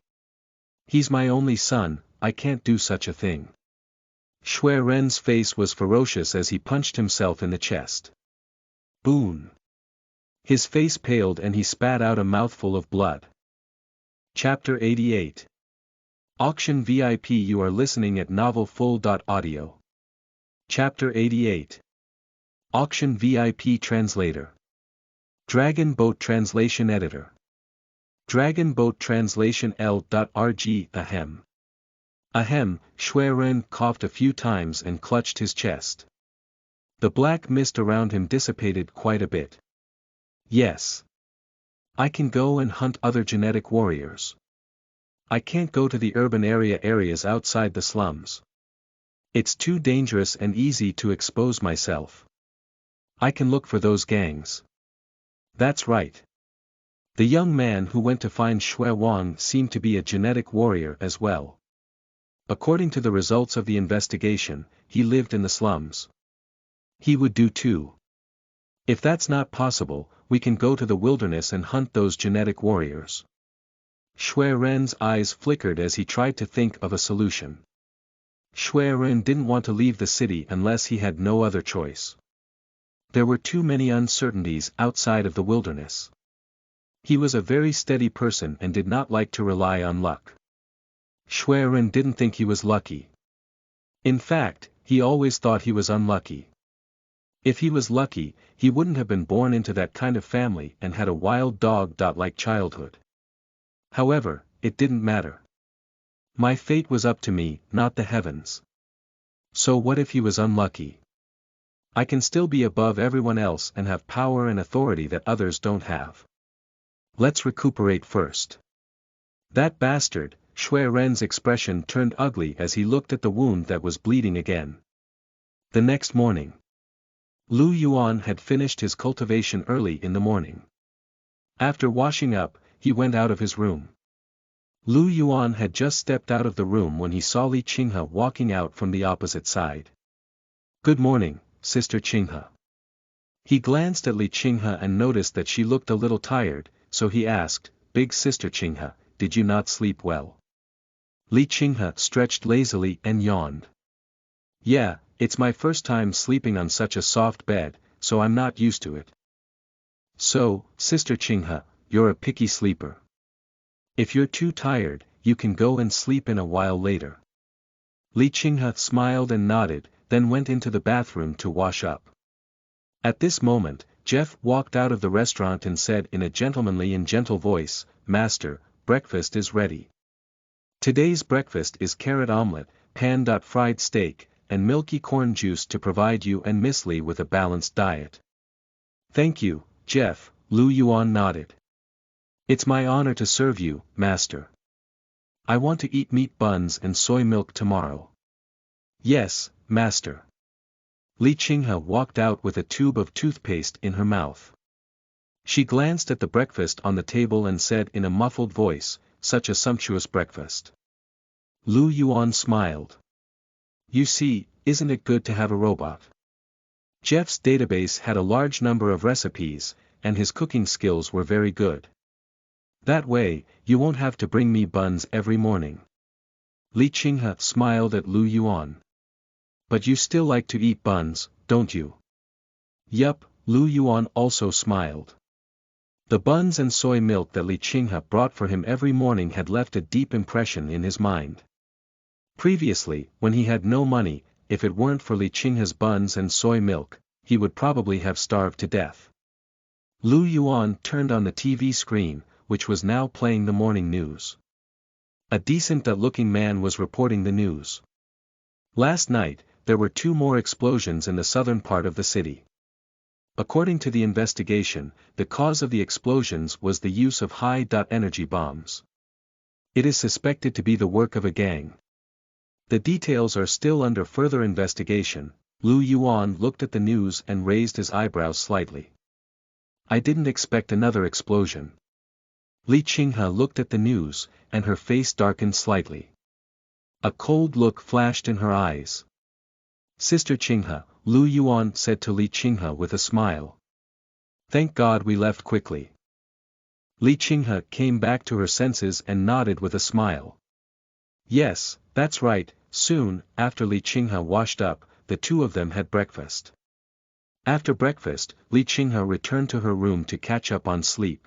He's my only son, I can't do such a thing. Shui Ren's face was ferocious as he punched himself in the chest. Boon. His face paled and he spat out a mouthful of blood. Chapter 88. Auction VIP. You are listening at novelfull.audio. Chapter 88. Auction VIP Translator. Dragon Boat Translation Editor. Dragon Boat Translation L.RG. Ahem. Ahem, Shui Ren coughed a few times and clutched his chest. The black mist around him dissipated quite a bit. Yes. I can go and hunt other genetic warriors. I can't go to the urban areas outside the slums. It's too dangerous and easy to expose myself. I can look for those gangs. That's right. The young man who went to find Shui Wang seemed to be a genetic warrior as well. According to the results of the investigation, he lived in the slums. He would do too. If that's not possible, we can go to the wilderness and hunt those genetic warriors. Shui Ren's eyes flickered as he tried to think of a solution. Shui Ren didn't want to leave the city unless he had no other choice. There were too many uncertainties outside of the wilderness. He was a very steady person and did not like to rely on luck. Shui Ren didn't think he was lucky. In fact, he always thought he was unlucky. If he was lucky, he wouldn't have been born into that kind of family and had a wild dog-like childhood. However, it didn't matter. My fate was up to me, not the heavens. So what if he was unlucky? I can still be above everyone else and have power and authority that others don't have. Let's recuperate first. That bastard, Shui Ren's expression turned ugly as he looked at the wound that was bleeding again. The next morning, Lu Yuan had finished his cultivation early in the morning. After washing up, he went out of his room. Lu Yuan had just stepped out of the room when he saw Li Qinghe walking out from the opposite side. "Good morning, Sister Qinghe." He glanced at Li Qinghe and noticed that she looked a little tired, so he asked, "Big Sister Qinghe, did you not sleep well?" Li Qinghe stretched lazily and yawned. "Yeah, it's my first time sleeping on such a soft bed, so I'm not used to it." "So, Sister Qinghe, you're a picky sleeper. If you're too tired, you can go and sleep in a while later." Li Qinghe smiled and nodded, then went into the bathroom to wash up. At this moment, Jeff walked out of the restaurant and said in a gentlemanly and gentle voice, "Master, breakfast is ready. Today's breakfast is carrot omelette, pan-fried steak, and milky corn juice to provide you and Miss Li with a balanced diet." "Thank you, Jeff," Lu Yuan nodded. "It's my honor to serve you, Master. I want to eat meat buns and soy milk tomorrow." "Yes, Master." Li Qinghe walked out with a tube of toothpaste in her mouth. She glanced at the breakfast on the table and said in a muffled voice, "Such a sumptuous breakfast." Lu Yuan smiled. "You see, isn't it good to have a robot?" Jeff's database had a large number of recipes, and his cooking skills were very good. "That way, you won't have to bring me buns every morning." Li Qinghe smiled at Lu Yuan. "But you still like to eat buns, don't you?" "Yup," Lu Yuan also smiled. The buns and soy milk that Li Qinghe brought for him every morning had left a deep impression in his mind. Previously, when he had no money, if it weren't for Li Qinghe's buns and soy milk, he would probably have starved to death. Lu Yuan turned on the TV screen, which was now playing the morning news. A decent-looking man was reporting the news. Last night, there were 2 more explosions in the southern part of the city. According to the investigation, the cause of the explosions was the use of high-energy bombs. It is suspected to be the work of a gang. The details are still under further investigation. Lu Yuan looked at the news and raised his eyebrows slightly. "I didn't expect another explosion." Li Qinghe looked at the news, and her face darkened slightly. A cold look flashed in her eyes. "Sister Qinghe," Lu Yuan said to Li Qinghe with a smile. "Thank God we left quickly." Li Qinghe came back to her senses and nodded with a smile. "Yes, that's right." Soon, after Li Qinghe washed up, the 2 of them had breakfast. After breakfast, Li Qinghe returned to her room to catch up on sleep.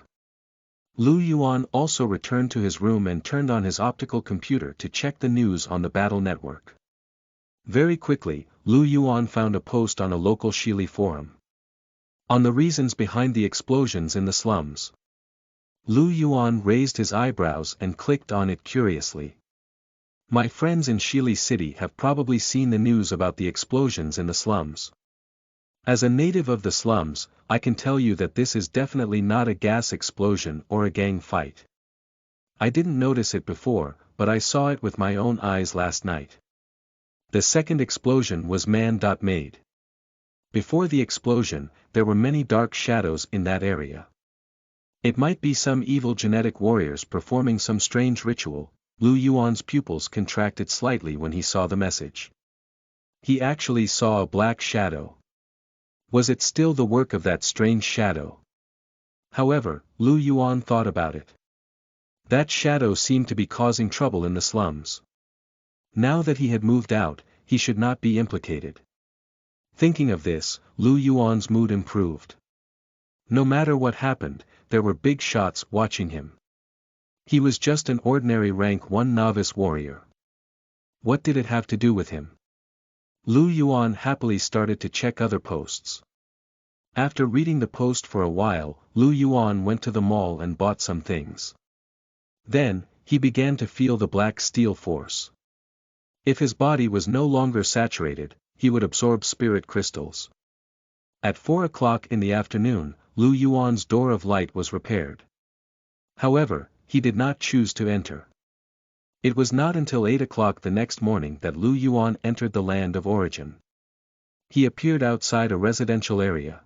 Lu Yuan also returned to his room and turned on his optical computer to check the news on the battle network. Very quickly, Lu Yuan found a post on a local Shili forum. On the reasons behind the explosions in the slums. Lu Yuan raised his eyebrows and clicked on it curiously. "My friends in Shili City have probably seen the news about the explosions in the slums. As a native of the slums, I can tell you that this is definitely not a gas explosion or a gang fight. I didn't notice it before, but I saw it with my own eyes last night. The second explosion was man-made. Before the explosion, there were many dark shadows in that area. It might be some evil genetic warriors performing some strange ritual." Lu Yuan's pupils contracted slightly when he saw the message. He actually saw a black shadow. Was it still the work of that strange shadow? However, Lu Yuan thought about it. That shadow seemed to be causing trouble in the slums. Now that he had moved out, he should not be implicated. Thinking of this, Lu Yuan's mood improved. No matter what happened, there were big shots watching him. He was just an ordinary rank 1 novice warrior. What did it have to do with him? Lu Yuan happily started to check other posts. After reading the post for a while, Lu Yuan went to the mall and bought some things. Then, he began to feel the black steel force. If his body was no longer saturated, he would absorb spirit crystals. At 4 o'clock in the afternoon, Lu Yuan's door of light was repaired. However, he did not choose to enter. It was not until 8 o'clock the next morning that Lu Yuan entered the land of origin. He appeared outside a residential area.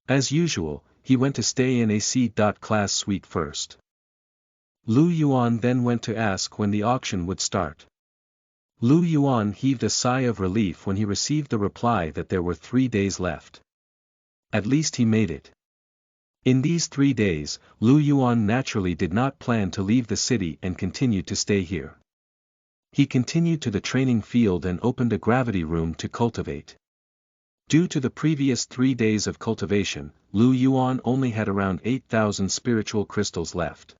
As usual, he went to stay in a C-class suite first. Lu Yuan then went to ask when the auction would start. Lu Yuan heaved a sigh of relief when he received the reply that there were 3 days left. At least he made it. In these 3 days, Lu Yuan naturally did not plan to leave the city and continued to stay here. He continued to the training field and opened a gravity room to cultivate. Due to the previous 3 days of cultivation, Lu Yuan only had around 8,000 spiritual crystals left.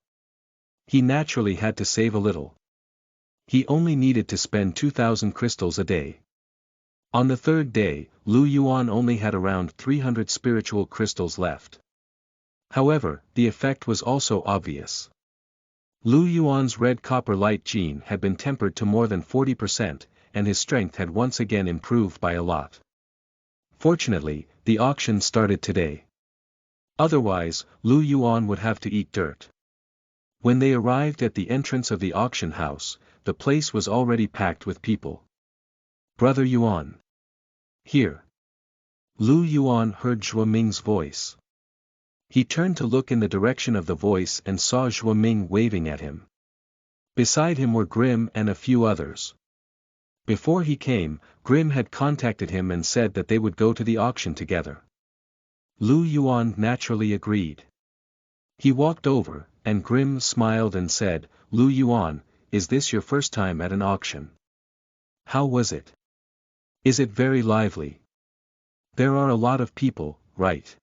He naturally had to save a little. He only needed to spend 2,000 crystals a day. On the 3rd day, Lu Yuan only had around 300 spiritual crystals left. However, the effect was also obvious. Lu Yuan's red copper light gene had been tempered to more than 40%, and his strength had once again improved by a lot. Fortunately, the auction started today. Otherwise, Lu Yuan would have to eat dirt. When they arrived at the entrance of the auction house, the place was already packed with people. "Brother Yuan. Here." Lu Yuan heard Zhuo Ming's voice. He turned to look in the direction of the voice and saw Zhuo Ming waving at him. Beside him were Grim and a few others. Before he came, Grim had contacted him and said that they would go to the auction together. Lu Yuan naturally agreed. He walked over, and Grim smiled and said, "Lu Yuan, is this your first time at an auction? How was it? Is it very lively? There are a lot of people, right?"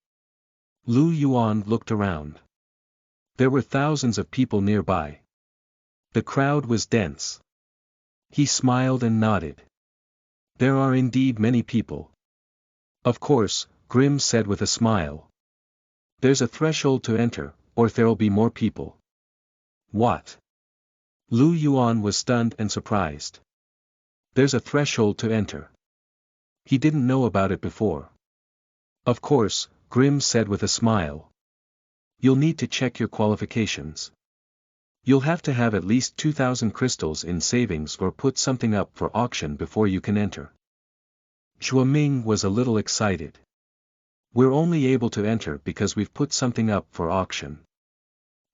Lu Yuan looked around. There were thousands of people nearby. The crowd was dense. He smiled and nodded. "There are indeed many people." "Of course," Grim said with a smile. "There's a threshold to enter, or there'll be more people." "What?" Lu Yuan was stunned and surprised. "There's a threshold to enter." He didn't know about it before. "Of course," Grim said with a smile. "You'll need to check your qualifications. You'll have to have at least 2,000 crystals in savings or put something up for auction before you can enter." Zhuo Ming was a little excited. "We're only able to enter because we've put something up for auction.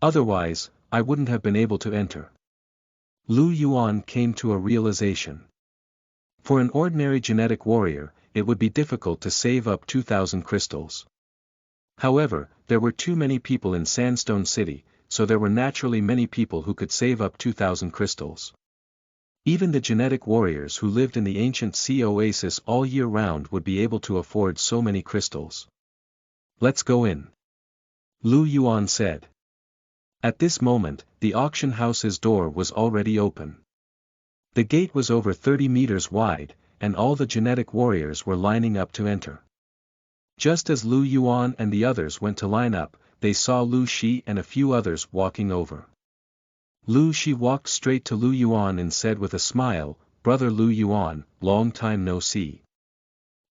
Otherwise, I wouldn't have been able to enter." Lu Yuan came to a realization. For an ordinary genetic warrior, it would be difficult to save up 2,000 crystals. However, there were too many people in Sandstone City, so there were naturally many people who could save up 2,000 crystals. Even the genetic warriors who lived in the ancient sea oasis all year round would be able to afford so many crystals. "Let's go in," Lu Yuan said. At this moment, the auction house's door was already open. The gate was over 30 meters wide, and all the genetic warriors were lining up to enter. Just as Lu Yuan and the others went to line up, they saw Lu Shi and a few others walking over. Lu Shi walked straight to Lu Yuan and said with a smile, "Brother Lu Yuan, long time no see.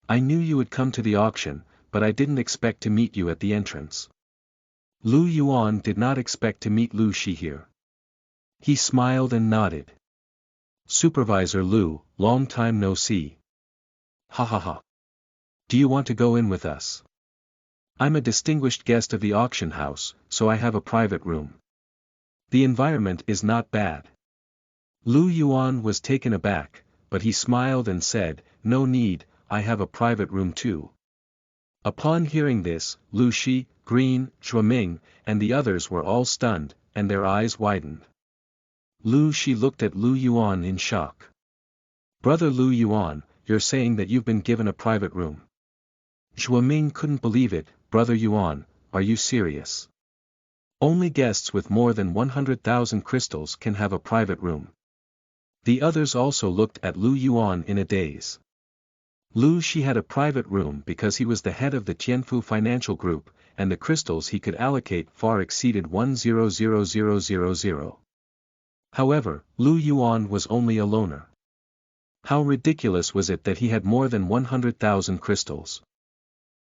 I knew you would come to the auction, but I didn't expect to meet you at the entrance." Lu Yuan did not expect to meet Lu Shi here. He smiled and nodded. "Supervisor Lu, long time no see. Ha ha ha. Do you want to go in with us? I'm a distinguished guest of the auction house, so I have a private room. The environment is not bad." Lu Yuan was taken aback, but he smiled and said, "No need, I have a private room too." Upon hearing this, Lu Shi, Green, Zhuo Ming, and the others were all stunned, and their eyes widened. Lu Shi looked at Lu Yuan in shock. "Brother Lu Yuan, you're saying that you've been given a private room?" Zhuo Ming couldn't believe it. "Brother Yuan, are you serious? Only guests with more than 100,000 crystals can have a private room." The others also looked at Lu Yuan in a daze. Lu Shi had a private room because he was the head of the Tianfu Financial Group, and the crystals he could allocate far exceeded 100,000. However, Lu Yuan was only a loner. How ridiculous was it that he had more than 100,000 crystals?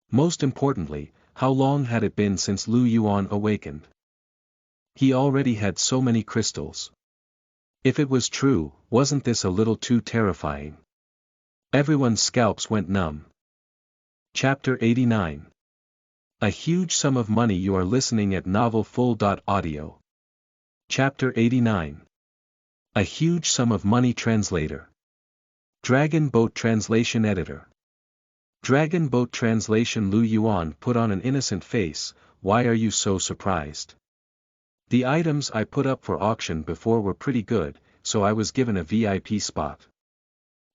Most importantly, how long had it been since Lu Yuan awakened? He already had so many crystals. If it was true, wasn't this a little too terrifying? Everyone's scalps went numb. Chapter 89. A huge sum of money. You are listening at novelfull.audio. Chapter 89. A huge sum of money. Translator. Dragon Boat Translation Editor. Dragon Boat Translation. Lu Yuan put on an innocent face. Why are you so surprised? The items I put up for auction before were pretty good, so I was given a VIP spot.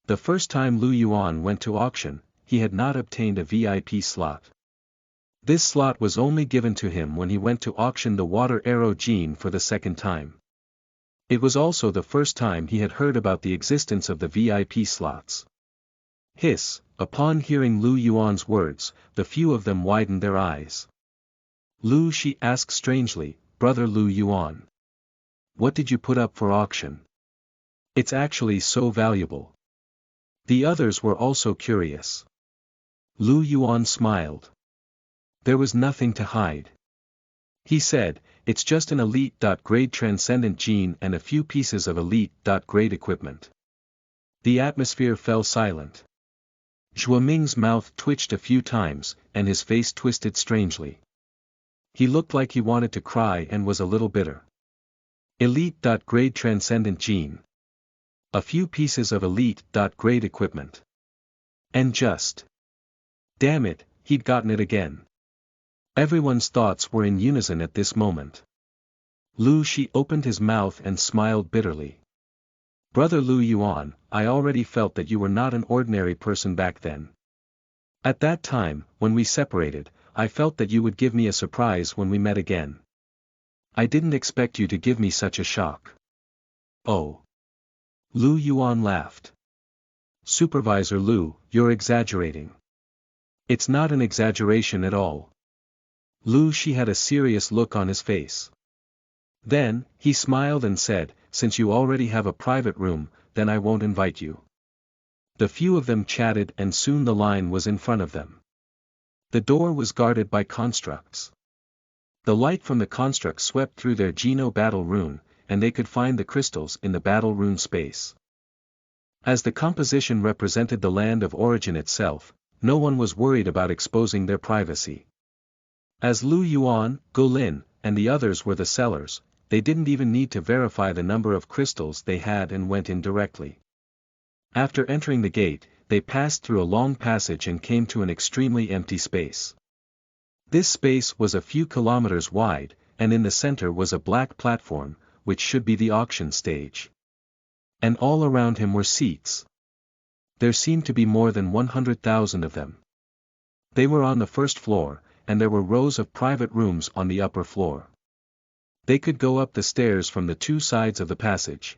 The first time Lu Yuan went to auction, he had not obtained a VIP slot. This slot was only given to him when he went to auction the water arrow gene for the second time. It was also the first time he had heard about the existence of the VIP slots. Hiss, upon hearing Lu Yuan's words, the few of them widened their eyes. Lu Shi asked strangely, Brother Lu Yuan. What did you put up for auction? It's actually so valuable. The others were also curious. Lu Yuan smiled. There was nothing to hide. He said, it's just an elite.grade transcendent gene and a few pieces of elite.grade equipment. The atmosphere fell silent. Zhuo Ming's mouth twitched a few times, and his face twisted strangely. He looked like he wanted to cry and was a little bitter. Elite.grade transcendent gene. A few pieces of elite.grade equipment. And just. Damn it, he'd gotten it again. Everyone's thoughts were in unison at this moment. Lu Shi opened his mouth and smiled bitterly. Brother Lu Yuan, I already felt that you were not an ordinary person back then. At that time, when we separated, I felt that you would give me a surprise when we met again. I didn't expect you to give me such a shock. Oh. Lu Yuan laughed. Supervisor Lu, you're exaggerating. It's not an exaggeration at all. Lu Shi had a serious look on his face. Then, he smiled and said, since you already have a private room, then I won't invite you. The few of them chatted and soon the line was in front of them. The door was guarded by constructs. The light from the constructs swept through their Geno battle rune, and they could find the crystals in the battle rune space. As the composition represented the land of origin itself, no one was worried about exposing their privacy. As Lu Yuan, Golin, and the others were the sellers, they didn't even need to verify the number of crystals they had and went in directly. After entering the gate, they passed through a long passage and came to an extremely empty space. This space was a few kilometers wide, and in the center was a black platform, which should be the auction stage. And all around him were seats. There seemed to be more than 100,000 of them. They were on the first floor, and there were rows of private rooms on the upper floor. They could go up the stairs from the two sides of the passage.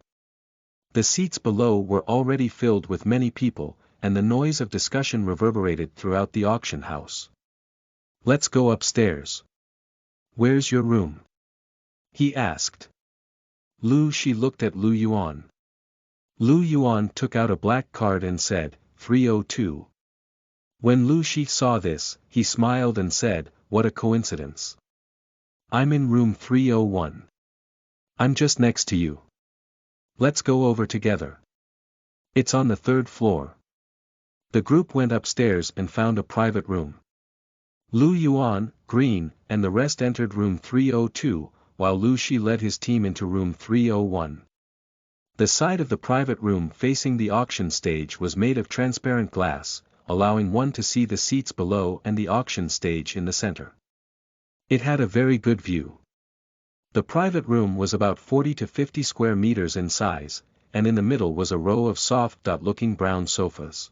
The seats below were already filled with many people, and the noise of discussion reverberated throughout the auction house. Let's go upstairs. Where's your room? He asked. Lu Shi looked at Lu Yuan. Lu Yuan took out a black card and said, 302. When Lu Shi saw this, he smiled and said, what a coincidence. I'm in room 301. I'm just next to you. Let's go over together. It's on the third floor. The group went upstairs and found a private room. Lu Yuan, Green, and the rest entered room 302, while Lu Shi led his team into room 301. The side of the private room facing the auction stage was made of transparent glass, allowing one to see the seats below and the auction stage in the center. It had a very good view. The private room was about 40 to 50 square meters in size, and in the middle was a row of soft-looking brown sofas.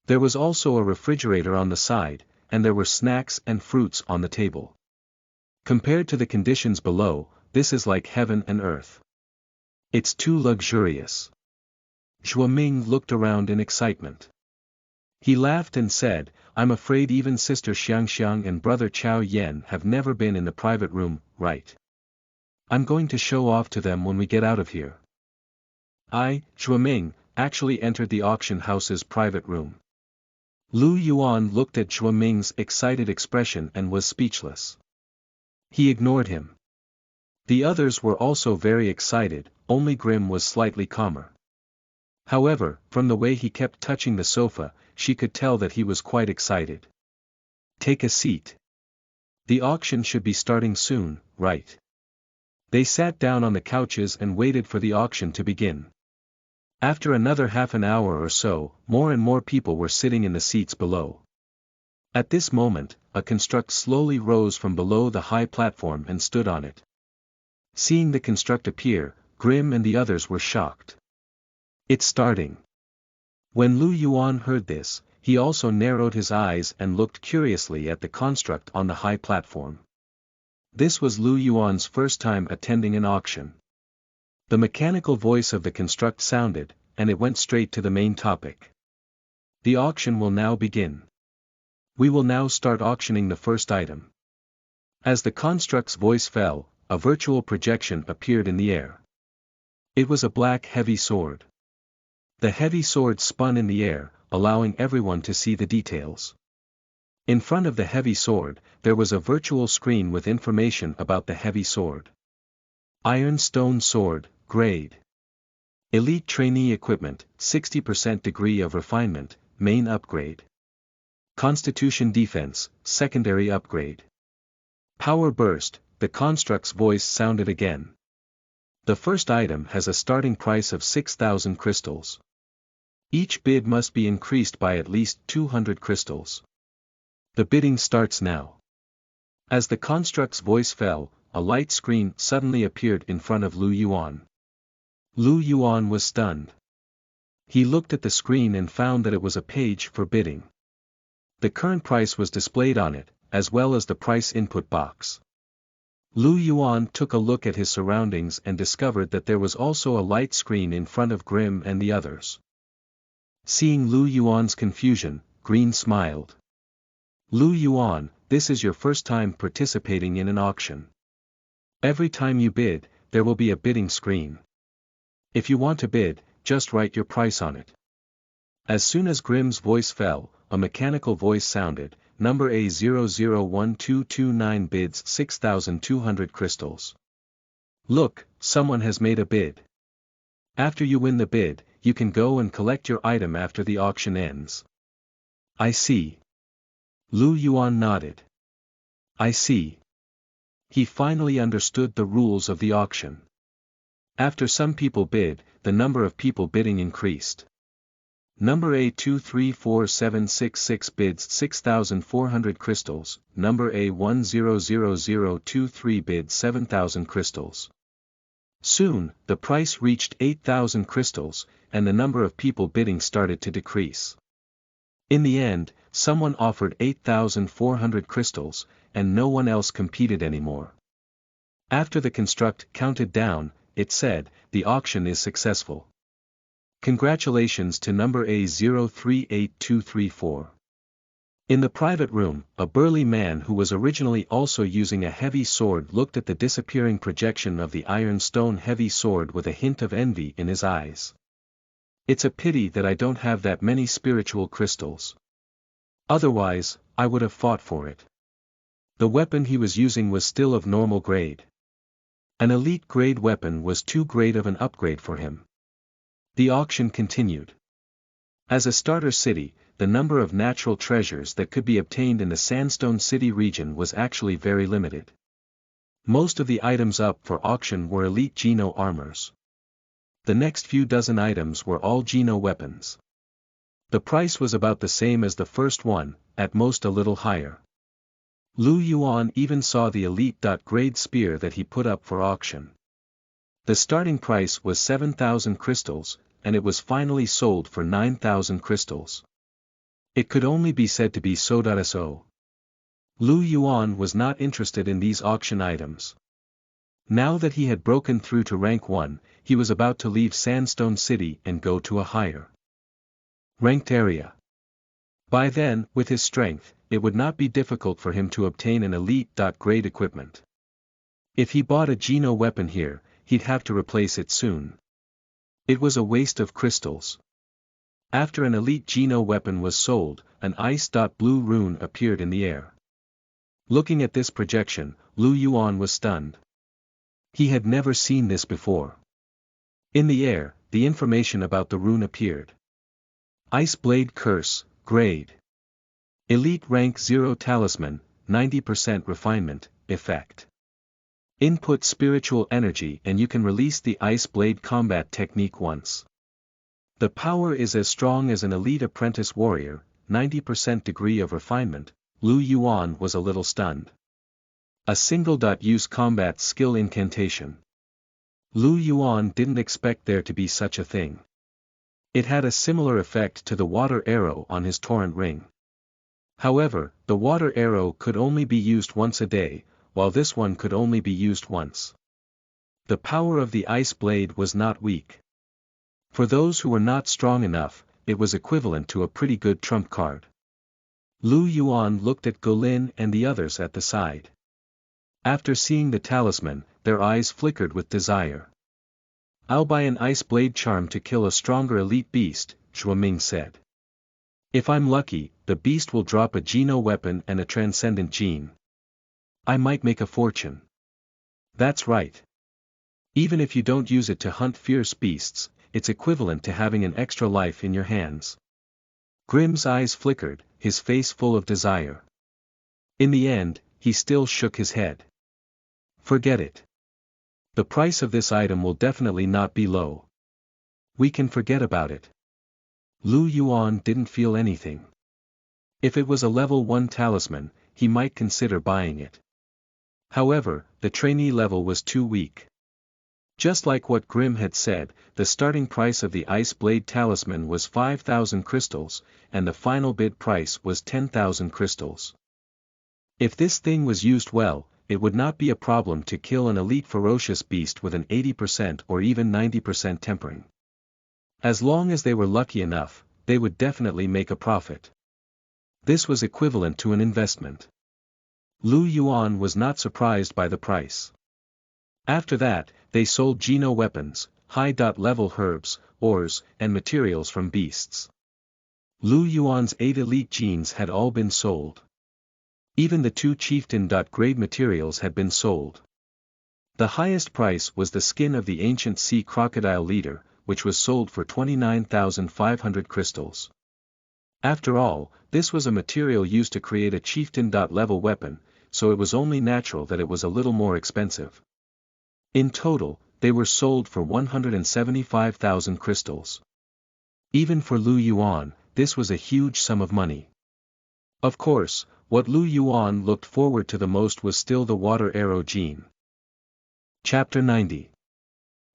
There was also a refrigerator on the side, and there were snacks and fruits on the table. Compared to the conditions below, this is like heaven and earth. It's too luxurious. Zhuo Ming looked around in excitement. He laughed and said, I'm afraid even Sister Xiangxiang and Brother Chao Yen have never been in the private room, right? I'm going to show off to them when we get out of here. Zhuoming, actually entered the auction house's private room. Lu Yuan looked at Zhuoming's excited expression and was speechless. He ignored him. The others were also very excited, only Grimm was slightly calmer. However, from the way he kept touching the sofa, she could tell that he was quite excited. Take a seat. The auction should be starting soon, right? They sat down on the couches and waited for the auction to begin. After another half an hour or so, more and more people were sitting in the seats below. At this moment, a construct slowly rose from below the high platform and stood on it. Seeing the construct appear, Grimm and the others were shocked. It's starting. When Lu Yuan heard this, he also narrowed his eyes and looked curiously at the construct on the high platform. This was Lu Yuan's first time attending an auction. The mechanical voice of the construct sounded, and it went straight to the main topic. The auction will now begin. We will now start auctioning the first item. As the construct's voice fell, a virtual projection appeared in the air. It was a black heavy sword. The heavy sword spun in the air, allowing everyone to see the details. In front of the heavy sword, there was a virtual screen with information about the heavy sword. Iron Stone Sword, Grade. Elite Trainee Equipment, 60% Degree of Refinement, Main Upgrade. Constitution Defense, Secondary Upgrade. Power Burst, the construct's voice sounded again. The first item has a starting price of 6,000 crystals. Each bid must be increased by at least 200 crystals. The bidding starts now. As the construct's voice fell, a light screen suddenly appeared in front of Lu Yuan. Lu Yuan was stunned. He looked at the screen and found that it was a page for bidding. The current price was displayed on it, as well as the price input box. Lu Yuan took a look at his surroundings and discovered that there was also a light screen in front of Grimm and the others. Seeing Lu Yuan's confusion, Green smiled. Lu Yuan, this is your first time participating in an auction. Every time you bid, there will be a bidding screen. If you want to bid, just write your price on it. As soon as Grimm's voice fell, a mechanical voice sounded, number A001229 bids 6,200 crystals. Look, someone has made a bid. After you win the bid, you can go and collect your item after the auction ends. I see. Lu Yuan nodded. I see. He finally understood the rules of the auction. After some people bid, the number of people bidding increased. Number A234766 bids 6,400 crystals, number A100023 bids 7,000 crystals. Soon, the price reached 8,000 crystals, and the number of people bidding started to decrease. In the end, someone offered 8,400 crystals, and no one else competed anymore. After the construct counted down, it said, the auction is successful. Congratulations to number A038234. In the private room, a burly man who was originally also using a heavy sword looked at the disappearing projection of the iron stone heavy sword with a hint of envy in his eyes. It's a pity that I don't have that many spiritual crystals. Otherwise, I would have fought for it. The weapon he was using was still of normal grade. An elite grade weapon was too great of an upgrade for him. The auction continued. As a starter city, the number of natural treasures that could be obtained in the Sandstone City region was actually very limited. Most of the items up for auction were elite Geno armors. The next few dozen items were all Geno weapons. The price was about the same as the first one, at most a little higher. Lu Yuan even saw the elite.grade spear that he put up for auction. The starting price was 7,000 crystals, and it was finally sold for 9,000 crystals. It could only be said to be so. Lu Yuan was not interested in these auction items. Now that he had broken through to rank 1, he was about to leave Sandstone City and go to a higher ranked area. By then, with his strength, it would not be difficult for him to obtain an elite-grade equipment. If he bought a Geno weapon here, he'd have to replace it soon. It was a waste of crystals. After an elite Geno weapon was sold, an ice-blue rune appeared in the air. Looking at this projection, Lu Yuan was stunned. He had never seen this before. In the air, the information about the rune appeared. Ice Blade Curse, Grade. Elite Rank 0 Talisman, 90% Refinement, Effect. Input spiritual energy and you can release the Ice Blade combat technique once. The power is as strong as an elite apprentice warrior, 90% degree of refinement. Lu Yuan was a little stunned. A single-use combat skill incantation. Lu Yuan didn't expect there to be such a thing. It had a similar effect to the water arrow on his torrent ring. However, the water arrow could only be used once a day, while this one could only be used once. The power of the ice blade was not weak. For those who were not strong enough, it was equivalent to a pretty good trump card. Lu Yuan looked at Golin and the others at the side. After seeing the talisman, their eyes flickered with desire. "I'll buy an ice blade charm to kill a stronger elite beast," Zhuoming said. "If I'm lucky, the beast will drop a Geno weapon and a transcendent gene. I might make a fortune." "That's right. Even if you don't use it to hunt fierce beasts, it's equivalent to having an extra life in your hands." Grimm's eyes flickered, his face full of desire. In the end, he still shook his head. "Forget it. The price of this item will definitely not be low. We can forget about it." Lu Yuan didn't feel anything. If it was a level 1 talisman, he might consider buying it. However, the trainee level was too weak. Just like what Grimm had said, the starting price of the Ice Blade Talisman was 5,000 crystals, and the final bid price was 10,000 crystals. If this thing was used well, it would not be a problem to kill an elite ferocious beast with an 80% or even 90% tempering. As long as they were lucky enough, they would definitely make a profit. This was equivalent to an investment. Lu Yuan was not surprised by the price. After that, they sold Geno weapons, high-level herbs, ores, and materials from beasts. Lu Yuan's 8 elite genes had all been sold. Even the 2 chieftain-grade materials had been sold. The highest price was the skin of the ancient sea crocodile leader, which was sold for 29,500 crystals. After all, this was a material used to create a chieftain-level weapon, so it was only natural that it was a little more expensive. In total, they were sold for 175,000 crystals. Even for Lu Yuan, this was a huge sum of money. Of course, what Lu Yuan looked forward to the most was still the water arrow gene. Chapter 90.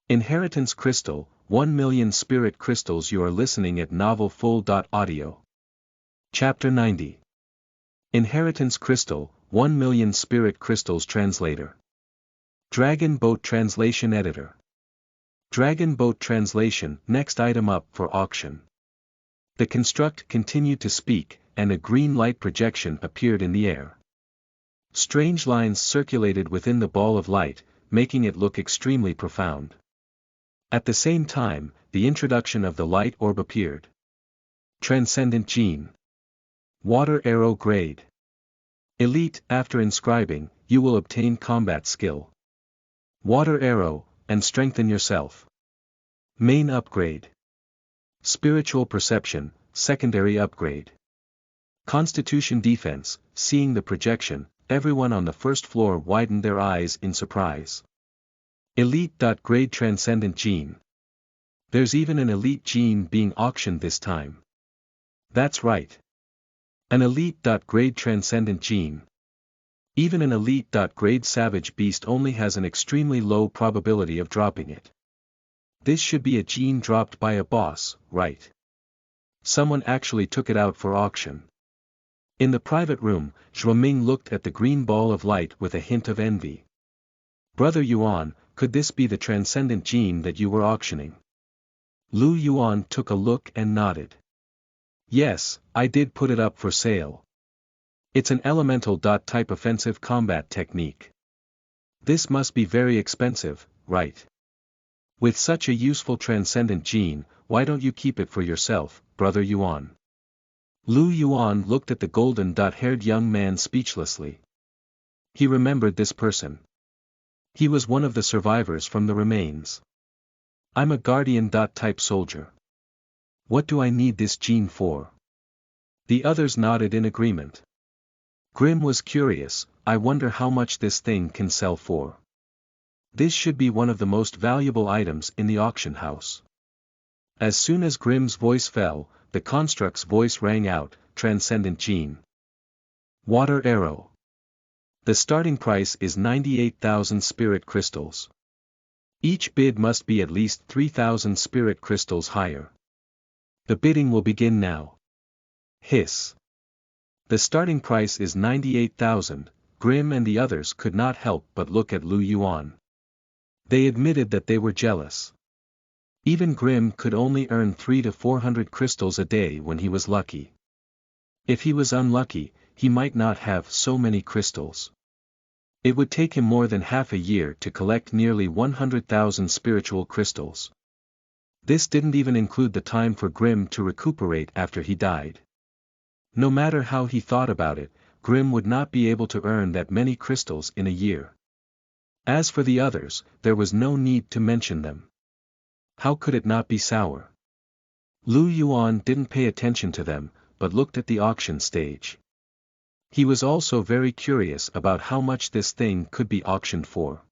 Inheritance Crystal, 1 million Spirit Crystals. You are listening at novelfull.audio. Chapter 90. Inheritance Crystal, 1 million Spirit Crystals. Translator. Dragon Boat Translation Editor. Dragon Boat Translation. Next item up for auction. The construct continued to speak, and a green light projection appeared in the air. Strange lines circulated within the ball of light, making it look extremely profound. At the same time, the introduction of the light orb appeared. Transcendent Gene. Water Arrow Grade. Elite. After inscribing, you will obtain combat skill. Water Arrow, and strengthen yourself. Main upgrade. Spiritual Perception, secondary upgrade. Constitution Defense. Seeing the projection, everyone on the first floor widened their eyes in surprise. Elite-grade Transcendent Gene. There's even an elite gene being auctioned this time. That's right. An elite-grade Transcendent Gene. Even an elite-grade Savage Beast only has an extremely low probability of dropping it. This should be a gene dropped by a boss, right? Someone actually took it out for auction. In the private room, Zhuoming looked at the green ball of light with a hint of envy. "Brother Yuan, could this be the transcendent gene that you were auctioning?" Lu Yuan took a look and nodded. Yes, I did put it up for sale. It's an elemental type offensive combat technique. This must be very expensive, right? With such a useful transcendent gene, why don't you keep it for yourself, Brother Yuan? Lu Yuan looked at the golden-haired young man speechlessly. He remembered this person. He was one of the survivors from the remains. I'm a guardian type soldier. What do I need this gene for? The others nodded in agreement. Grim was curious, I wonder how much this thing can sell for. This should be one of the most valuable items in the auction house. As soon as Grim's voice fell, the construct's voice rang out, Transcendent Gene. Water Arrow. The starting price is 98,000 spirit crystals. Each bid must be at least 3,000 spirit crystals higher. The bidding will begin now. Hiss. The starting price is 98,000, Grim and the others could not help but look at Lu Yuan. They admitted that they were jealous. Even Grim could only earn 300 to 400 crystals a day when he was lucky. If he was unlucky, he might not have so many crystals. It would take him more than half a year to collect nearly 100,000 spiritual crystals. This didn't even include the time for Grim to recuperate after he died. No matter how he thought about it, Grim would not be able to earn that many crystals in a year. As for the others, there was no need to mention them. How could it not be sour? Lu Yuan didn't pay attention to them, but looked at the auction stage. He was also very curious about how much this thing could be auctioned for.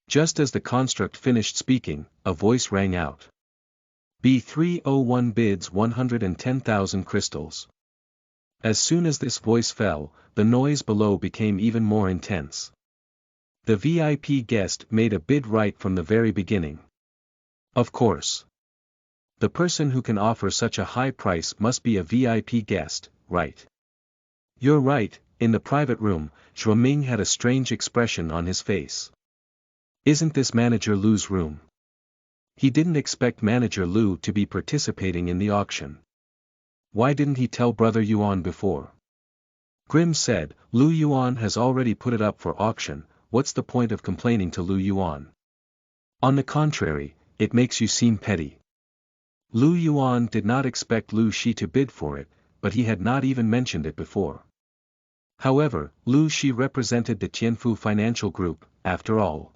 Just as the construct finished speaking, a voice rang out. B301 bids 110,000 crystals. As soon as this voice fell, the noise below became even more intense. The VIP guest made a bid right from the very beginning. Of course. The person who can offer such a high price must be a VIP guest, right? You're right, in the private room, Zhuoming had a strange expression on his face. Isn't this Manager Lu's room? He didn't expect Manager Lu to be participating in the auction. Why didn't he tell Brother Yuan before? Grim said, Lu Yuan has already put it up for auction, what's the point of complaining to Lu Yuan? On the contrary, it makes you seem petty. Lu Yuan did not expect Lu Shi to bid for it, but he had not even mentioned it before. However, Lu Shi represented the Tianfu Financial Group, after all.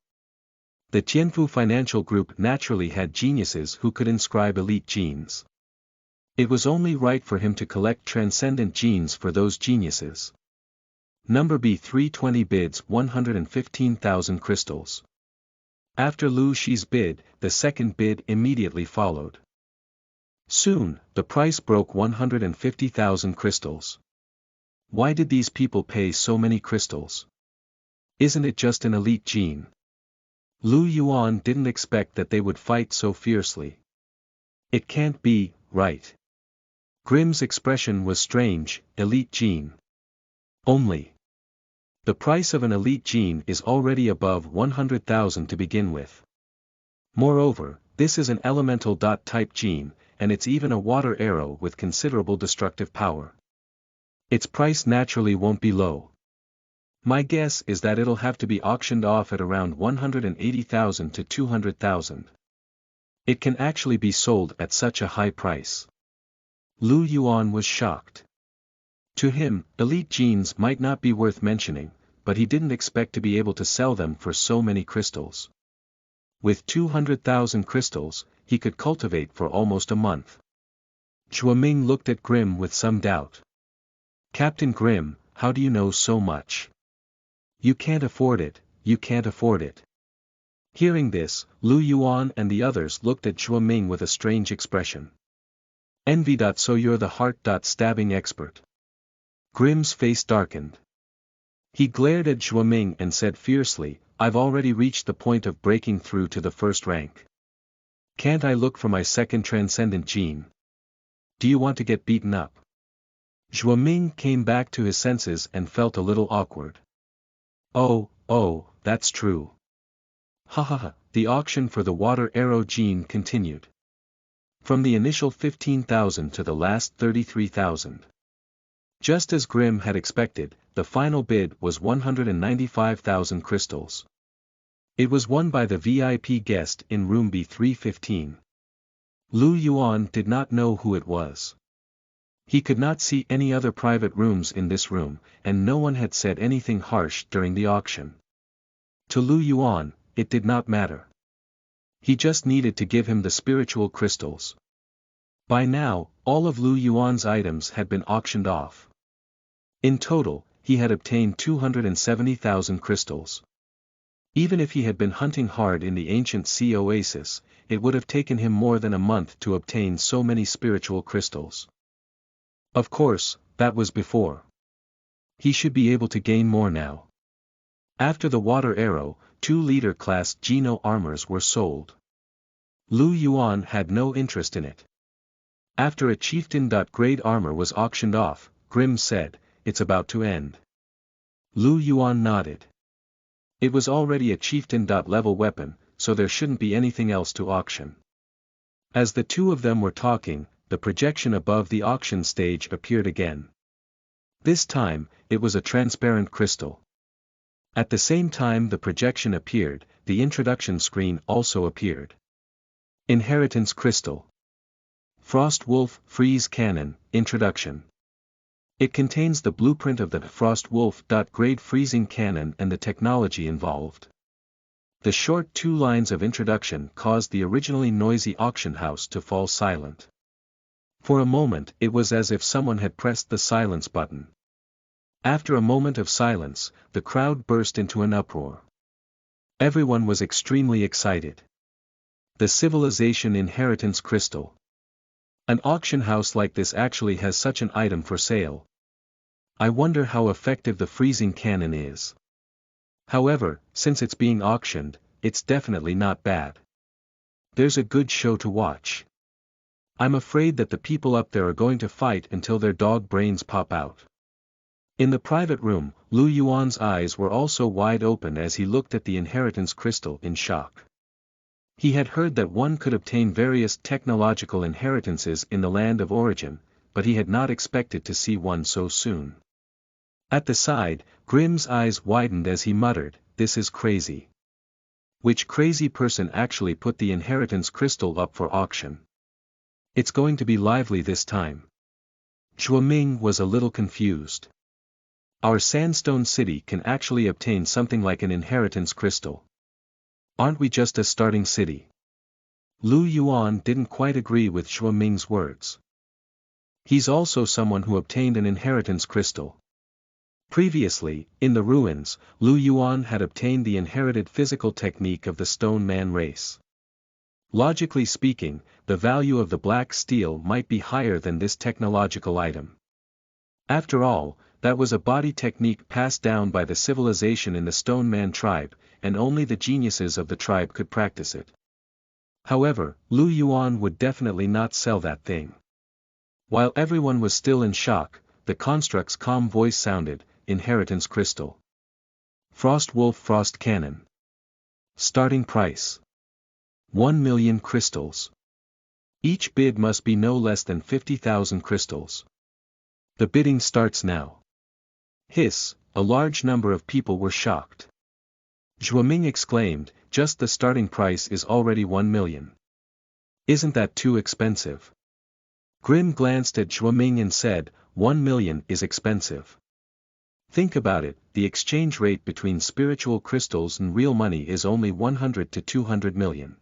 The Tianfu Financial Group naturally had geniuses who could inscribe elite genes. It was only right for him to collect transcendent genes for those geniuses. Number B320 bids 115,000 crystals. After Lu Shi's bid, the second bid immediately followed. Soon, the price broke 150,000 crystals. Why did these people pay so many crystals? Isn't it just an elite gene? Lu Yuan didn't expect that they would fight so fiercely. It can't be, right? Grim's expression was strange, elite gene. Only. The price of an elite gene is already above 100,000 to begin with. Moreover, this is an elemental type gene, and it's even a water arrow with considerable destructive power. Its price naturally won't be low. My guess is that it'll have to be auctioned off at around 180,000 to 200,000. It can actually be sold at such a high price. Lu Yuan was shocked. To him, elite genes might not be worth mentioning, but he didn't expect to be able to sell them for so many crystals. With 200,000 crystals, he could cultivate for almost a month. Zhuoming looked at Grim with some doubt. Captain Grim, how do you know so much? You can't afford it, you can't afford it. Hearing this, Lu Yuan and the others looked at Zhuoming with a strange expression. Envy. So you're the heart stabbing expert. Grim's face darkened. He glared at Zhuoming and said fiercely, I've already reached the point of breaking through to the first rank. Can't I look for my second transcendent gene? Do you want to get beaten up? Zhuoming came back to his senses and felt a little awkward. Oh, that's true. Ha ha ha, the auction for the water arrow gene continued. From the initial 15,000 to the last 33,000. Just as Grimm had expected, the final bid was 195,000 crystals. It was won by the VIP guest in room B315. Lu Yuan did not know who it was. He could not see any other private rooms in this room, and no one had said anything harsh during the auction. To Lu Yuan, it did not matter. He just needed to give him the spiritual crystals. By now, all of Lu Yuan's items had been auctioned off. In total, he had obtained 270,000 crystals. Even if he had been hunting hard in the ancient sea oasis, it would have taken him more than a month to obtain so many spiritual crystals. Of course, that was before. He should be able to gain more now. After the water arrow, 2-liter class Geno armors were sold. Lu Yuan had no interest in it. After a chieftain-grade armor was auctioned off, Grimm said, "It's about to end." Lu Yuan nodded. It was already a chieftain-level weapon, so there shouldn't be anything else to auction. As the two of them were talking, the projection above the auction stage appeared again. This time, it was a transparent crystal. At the same time the projection appeared, the introduction screen also appeared. Inheritance Crystal. Frost Wolf Freeze Cannon, Introduction. It contains the blueprint of the Frost Wolf-grade freezing cannon and the technology involved. The short 2 lines of introduction caused the originally noisy auction house to fall silent. For a moment it was as if someone had pressed the silence button. After a moment of silence, the crowd burst into an uproar. Everyone was extremely excited. The Civilization Inheritance Crystal. An auction house like this actually has such an item for sale. I wonder how effective the freezing cannon is. However, since it's being auctioned, it's definitely not bad. There's a good show to watch. I'm afraid that the people up there are going to fight until their dog brains pop out. In the private room, Lu Yuan's eyes were also wide open as he looked at the inheritance crystal in shock. He had heard that one could obtain various technological inheritances in the land of origin, but he had not expected to see one so soon. At the side, Grimm's eyes widened as he muttered, "This is crazy. Which crazy person actually put the inheritance crystal up for auction? It's going to be lively this time." Zhuoming was a little confused. Our sandstone city can actually obtain something like an inheritance crystal. Aren't we just a starting city? Lu Yuan didn't quite agree with Zhuoming's words. He's also someone who obtained an inheritance crystal. Previously, in the ruins, Lu Yuan had obtained the inherited physical technique of the Stone Man race. Logically speaking, the value of the black steel might be higher than this technological item. After all, that was a body technique passed down by the civilization in the Stone Man tribe, and only the geniuses of the tribe could practice it. However, Lu Yuan would definitely not sell that thing. While everyone was still in shock, the construct's calm voice sounded, "Inheritance Crystal. Frost Wolf Frost Cannon. Starting price. 1 million crystals. Each bid must be no less than 50,000 crystals. The bidding starts now." Hiss, a large number of people were shocked. Zhuoming exclaimed, "Just the starting price is already 1 million. Isn't that too expensive?" Grimm glanced at Zhuoming and said, 1 million is expensive. Think about it, the exchange rate between spiritual crystals and real money is only 100 to 200 million.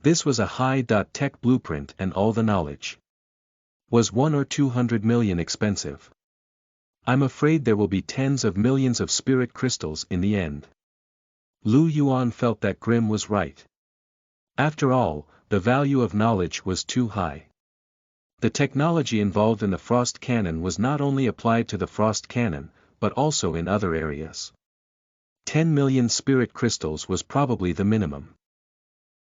This was a high-tech blueprint and all the knowledge. Was 1 or 200 million expensive? I'm afraid there will be tens of millions of spirit crystals in the end. Lu Yuan felt that Grimm was right. After all, the value of knowledge was too high. The technology involved in the frost cannon was not only applied to the frost cannon, but also in other areas. 10 million spirit crystals was probably the minimum.